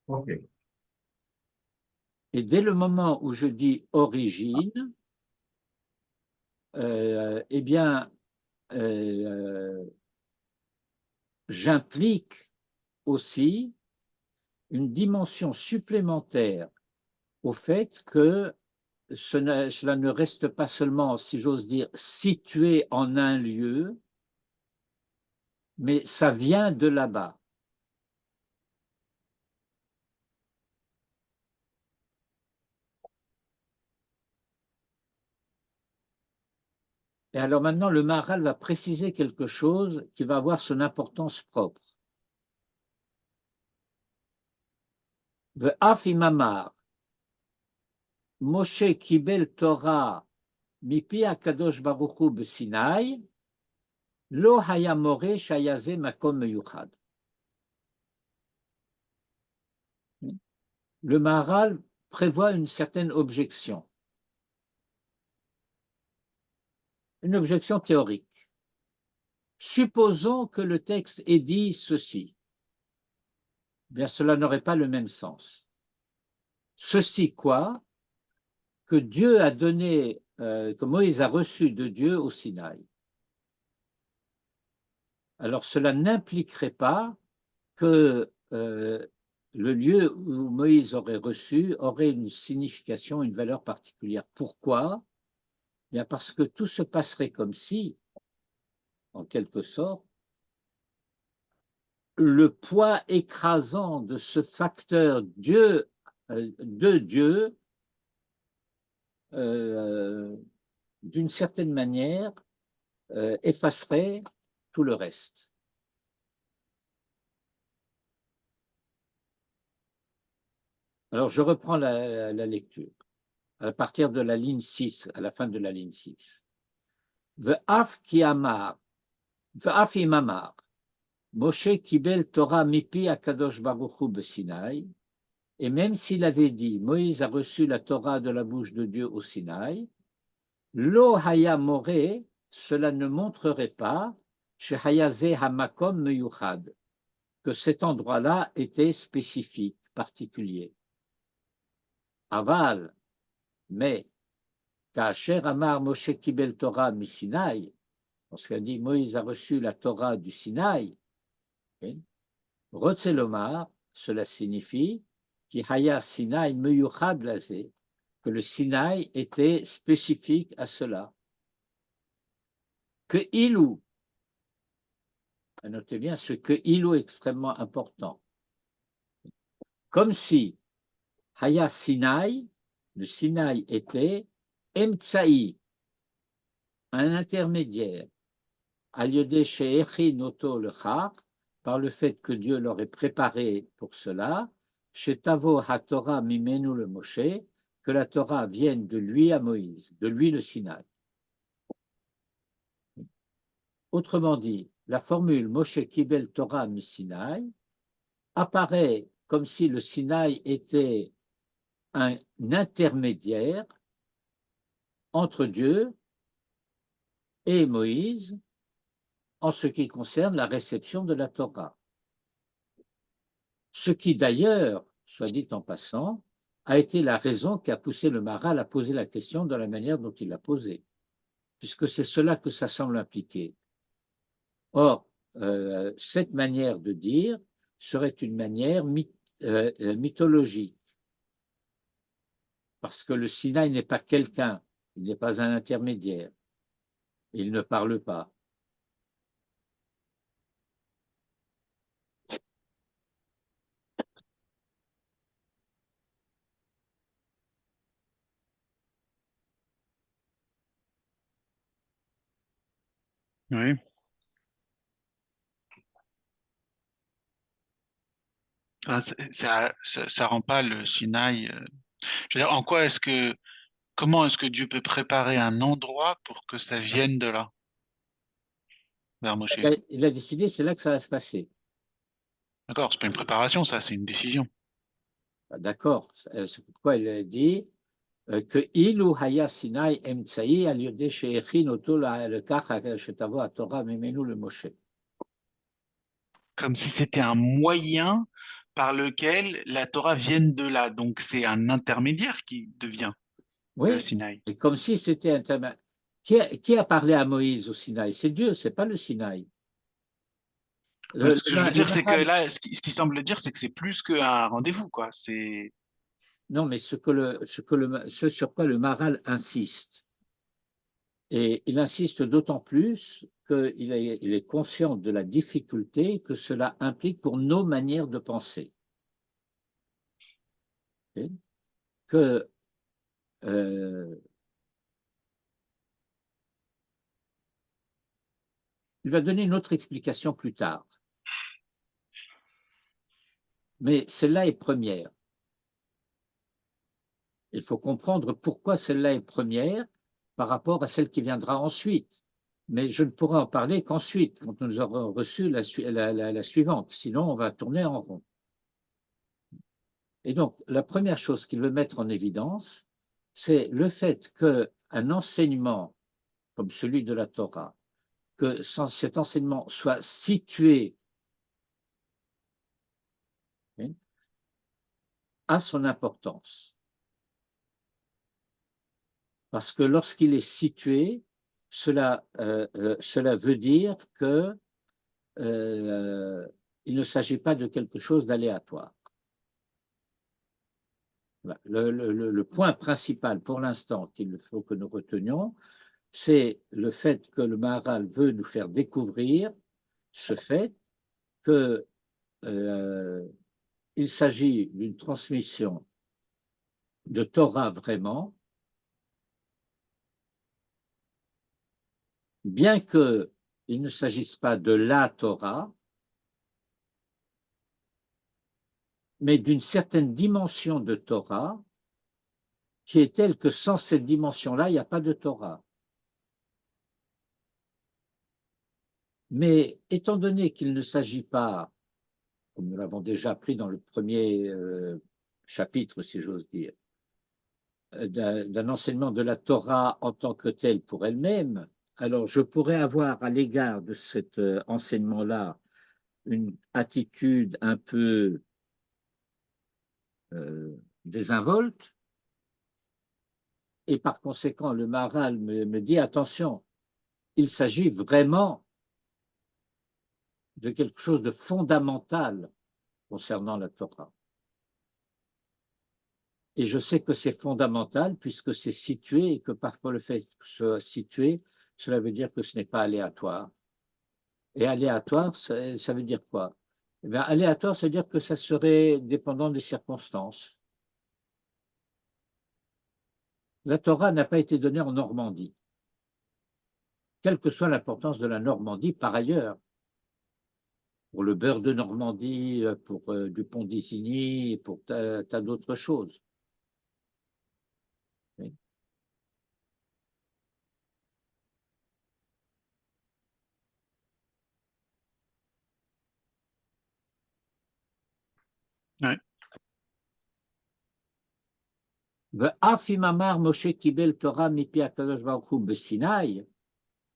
Ok. Et dès le moment où je dis origine, eh bien, j'implique aussi une dimension supplémentaire au fait que cela ne reste pas seulement, si j'ose dire, situé en un lieu, mais ça vient de là-bas. Et alors maintenant, le Maharal va préciser quelque chose qui va avoir son importance propre. Ve'af imamar, Moshe kibel Torah mipi HaKadosh Baruch Hu b'Sinai, lo haya more shayaze makom meyuchad. Le Maharal prévoit une certaine objection. Une objection théorique. Supposons que le texte ait dit ceci. Bien, cela n'aurait pas le même sens. Ceci quoi? Que Dieu a donné, que Moïse a reçu de Dieu au Sinaï. Alors cela n'impliquerait pas que le lieu où Moïse aurait reçu aurait une signification, une valeur particulière. Pourquoi? Bien parce que tout se passerait comme si, en quelque sorte, le poids écrasant de ce facteur Dieu, de Dieu, d'une certaine manière, effacerait tout le reste. Alors, je reprends la lecture à partir de la ligne 6, à la fin de la ligne 6. Ve'af ki amar, ve'af imamar, Moshe kibel Torah mipi HaKadosh Baruch Hu b'Sinaï, et même s'il avait dit, Moïse a reçu la Torah de la bouche de Dieu au Sinaï, lo haya more, cela ne montrerait pas, shehayaze hamakom meyuchad, que cet endroit-là était spécifique, particulier. Aval, mais, Kacher Amar Moshe Kibel Torah mi Sinaï, lorsqu'il dit Moïse a reçu la Torah du Sinaï, Rotzelomar, cela signifie ki haya Sinaï meyuchad lazé, que le Sinaï était spécifique à cela. Que ilou, notez bien ce que ilou est extrêmement important, comme si haya Sinaï, le Sinaï était Emtsaï, un intermédiaire, Aliodé chez Echi Noto le Char, par le fait que Dieu l'aurait préparé pour cela, Shetavo HaTorah Mimenu le Moshe, que la Torah vienne de lui à Moïse, de lui le Sinaï. Autrement dit, la formule Moshe Kibel Torah mi Sinaï apparaît comme si le Sinaï était un intermédiaire entre Dieu et Moïse en ce qui concerne la réception de la Torah. Ce qui d'ailleurs, soit dit en passant, a été la raison qui a poussé le Maharal à poser la question de la manière dont il l'a posée, puisque c'est cela que ça semble impliquer. Or, cette manière de dire serait une manière mythologique, parce que le Sinaï n'est pas quelqu'un, il n'est pas un intermédiaire, il ne parle pas. Oui. Ah, ça rend pas le Sinaï. Je veux dire, comment est-ce que Dieu peut préparer un endroit pour que ça vienne de là, vers Moshe? Il a décidé, c'est là que ça va se passer. D'accord, c'est pas une préparation, ça, c'est une décision. D'accord, c'est pourquoi il a dit que Ilu Haya Sinai Emtsaï al Yodé She'echin Oto le Kach Shetavo HaTorah Mimenu le Moshe. Comme si c'était un moyen par lequel la Torah vienne de là. Donc, c'est un intermédiaire qui devient le Oui, Sinaï. et comme si c'était un thème. Qui a parlé à Moïse au Sinaï? C'est Dieu, c'est pas le Sinaï. Ce que je veux dire, c'est que Maharal- là, ce qui semble dire, c'est que c'est plus qu'un rendez-vous, quoi. C'est non, mais ce sur quoi le Maharal insiste, et il insiste d'autant plus qu'il est conscient de la difficulté que cela implique pour nos manières de penser. Okay? Que il va donner une autre explication plus tard. Mais celle-là est première. Il faut comprendre pourquoi celle-là est première par rapport à celle qui viendra ensuite. Mais je ne pourrai en parler qu'ensuite, quand nous aurons reçu la suivante. Sinon, on va tourner en rond. Et donc, la première chose qu'il veut mettre en évidence, c'est le fait qu'un enseignement comme celui de la Torah, que cet enseignement soit situé a son importance. Parce que lorsqu'il est situé, cela veut dire que il ne s'agit pas de quelque chose d'aléatoire. Le point principal pour l'instant qu'il faut que nous retenions, c'est le fait que le Maharal veut nous faire découvrir ce fait que il s'agit d'une transmission de Torah vraiment, bien qu'il ne s'agisse pas de la Torah, mais d'une certaine dimension de Torah qui est telle que sans cette dimension-là, il n'y a pas de Torah. Mais étant donné qu'il ne s'agit pas, comme nous l'avons déjà appris dans le premier chapitre, si j'ose dire, d'un enseignement de la Torah en tant que tel pour elle-même, alors je pourrais avoir à l'égard de cet enseignement-là une attitude un peu désinvolte, et par conséquent, le Maharal me dit, attention, il s'agit vraiment de quelque chose de fondamental concernant la Torah. Et je sais que c'est fondamental puisque c'est situé et que parfois le fait que ce soit situé, cela veut dire que ce n'est pas aléatoire. Et aléatoire, ça veut dire quoi? Eh bien, aléatoire, ça veut dire que ça serait dépendant des circonstances. La Torah n'a pas été donnée en Normandie. Quelle que soit l'importance de la Normandie par ailleurs, pour le beurre de Normandie, pour du pont d'Isigny, pour tas d'autres choses. Oui. Ouais. ואף אם אמר משה קיבל תורה מפי הקדוש ברוך הוא בסיני,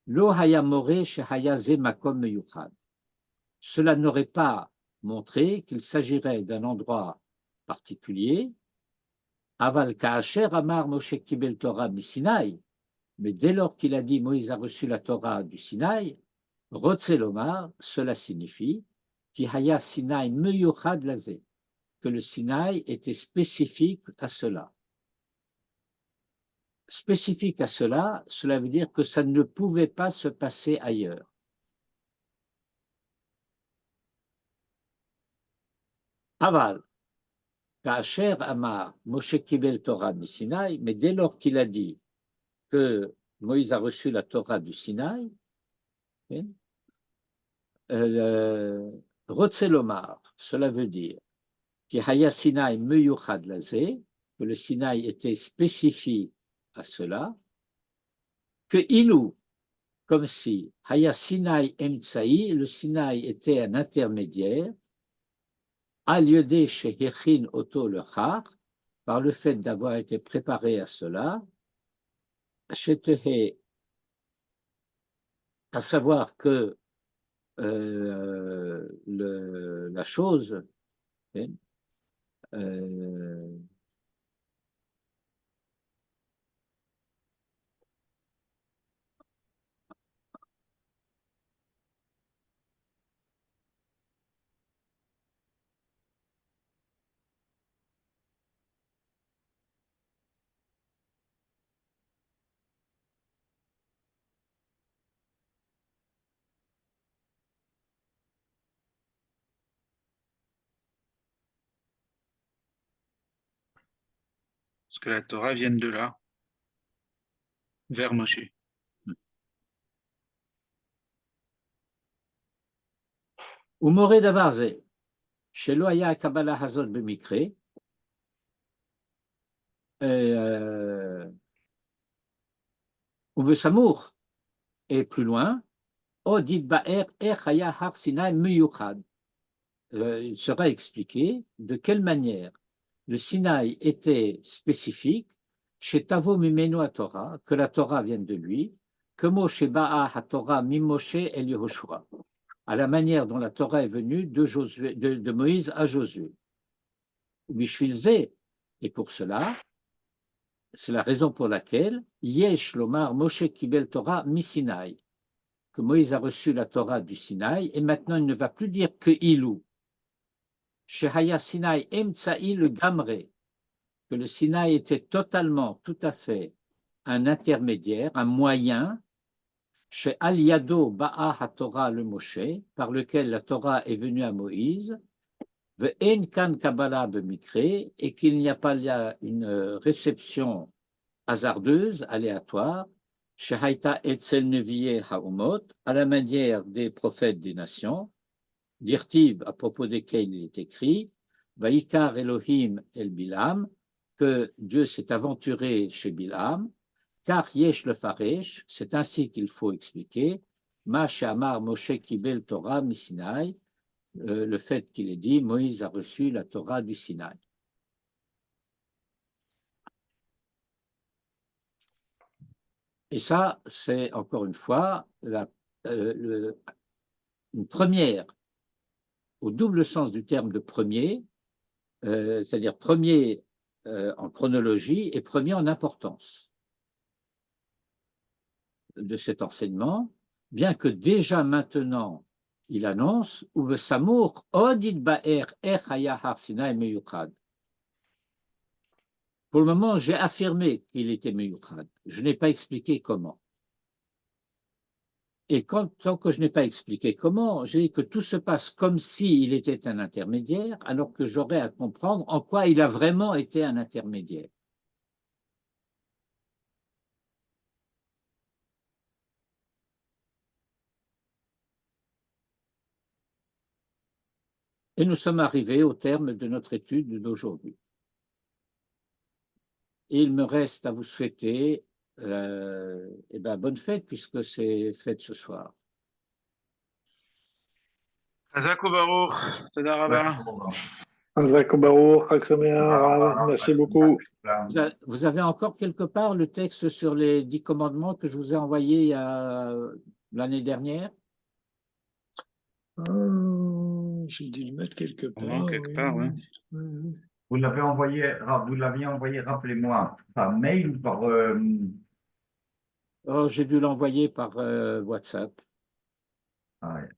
לא היה מורה שהיה זה מקום מיוחד. Cela n'aurait pas montré qu'il s'agirait d'un endroit particulier. Aval ka'asher amar Moshe kibel Torah mi-Sinaï, mais dès lors qu'il a dit Moïse a reçu la Torah du Sinaï, Rotzelomar, cela signifie ki haya Sinaï meyuchad lazé, que le Sinaï était spécifique à cela. Spécifique à cela, cela veut dire que ça ne pouvait pas se passer ailleurs. Aval, Ka'asher Amar, Moshe Kibel Torah du Sinaï, mais dès lors qu'il a dit que Moïse a reçu la Torah du Sinaï, Rotzelomar, cela veut dire que Haya Sinaï Meyuchad Lazé, que le Sinaï était spécifique à cela, que Ilou, comme si Haya Sinaï Emtsaï, le Sinaï était un intermédiaire, Aliodé chez Hechin Oto le Char, par le fait d'avoir été préparé à cela, Chetehe, à savoir que la chose, Parce que la Torah vient de là, vers Moshe. ומורה דבר זה, שלא היה הקבלה הזאת במקרה, ובסמוך, et plus loin, עוד יתבאר איך היה הר סיני מיוחד. Il sera expliqué de quelle manière le Sinaï était spécifique, chez Tavo Mimeno à Torah, que la Torah vienne de lui, que Moshe Ba'a HaTorah Mimoshe El Yehoshua, à la manière dont la Torah est venue de Moïse à Josué. Et pour cela, c'est la raison pour laquelle Yesh Lomar Moshe Kibel Torah Mi-Sinaï, que Moïse a reçu la Torah du Sinaï, et maintenant il ne va plus dire que Ilou. Shehaya Sinaï Emtsaï le Gamre, que le Sinaï était totalement, tout à fait un intermédiaire, un moyen, chez Al-Yado Ba'a HaTorah le Moshe, par lequel la Torah est venue à Moïse, Ve'en kan Kabbalah b'mikre, et qu'il n'y a pas là une réception hasardeuse, aléatoire, chez Haïta Etzel Neviye Haumot, à la manière des prophètes des nations, Dirtib, à propos desquels il est écrit, Vaikar Elohim el Bilam, que Dieu s'est aventuré chez Bilam, car Yesh le Faresh, c'est ainsi qu'il faut expliquer, Ma Amar Moshe Kibel Torah Misinaï, le fait qu'il ait dit Moïse a reçu la Torah du Sinaï. Et ça, c'est encore une fois une première, au double sens du terme de premier, c'est-à-dire premier en chronologie et premier en importance de cet enseignement, bien que déjà maintenant il annonce Uve Samour Odid Ba'er Echaya Har Sinai Meyuchad. Pour le moment, j'ai affirmé qu'il était Meyuchad. Je n'ai pas expliqué comment. Et tant que je n'ai pas expliqué comment, j'ai dit que tout se passe comme s'il était un intermédiaire, alors que j'aurais à comprendre en quoi il a vraiment été un intermédiaire. Et nous sommes arrivés au terme de notre étude d'aujourd'hui. Et il me reste à vous souhaiter bonne fête, puisque c'est fête ce soir. Chazak Baruch, Toda Rabba. Hazak Baruch, Chag Sameach, Rav, merci beaucoup. Vous avez encore quelque part le texte sur les 10 commandements que je vous ai envoyé l'année dernière? J'ai dû le mettre quelque part. Vraiment, quelque part, ouais. Vous l'aviez envoyé, rappelez-moi, par mail ou par... Oh, j'ai dû l'envoyer par WhatsApp. ouais,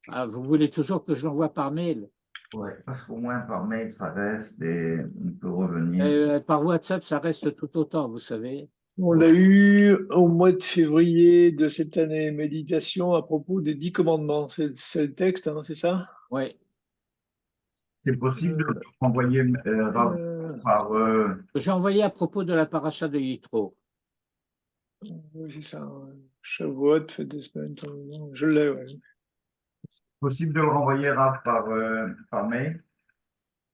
Ah, vous voulez toujours que je l'envoie par mail? ouais, parce qu'au moins par mail, ça reste et on peut revenir. Par WhatsApp, ça reste tout autant, vous savez. On l'a eu au mois de février de cette année, méditation à propos des 10 commandements. C'est le texte, hein, c'est ça? Oui. C'est possible de le renvoyer par... J'ai envoyé à propos de la paracha de Yitro. Oui, c'est ça. Shavuot, fête des semaines. Je l'ai, ouais. Possible de le renvoyer, Raph, par mail?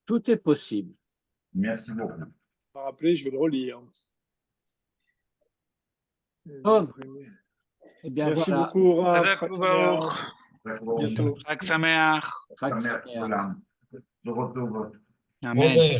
Tout est possible. Merci beaucoup. Pas rappelé, je vais le relire. Oh. Eh bien, Merci voilà. beaucoup, Rav. Chazak Baruch, Bientôt. Chag Sameach. Chag Sameach. Je retrouve. Amen.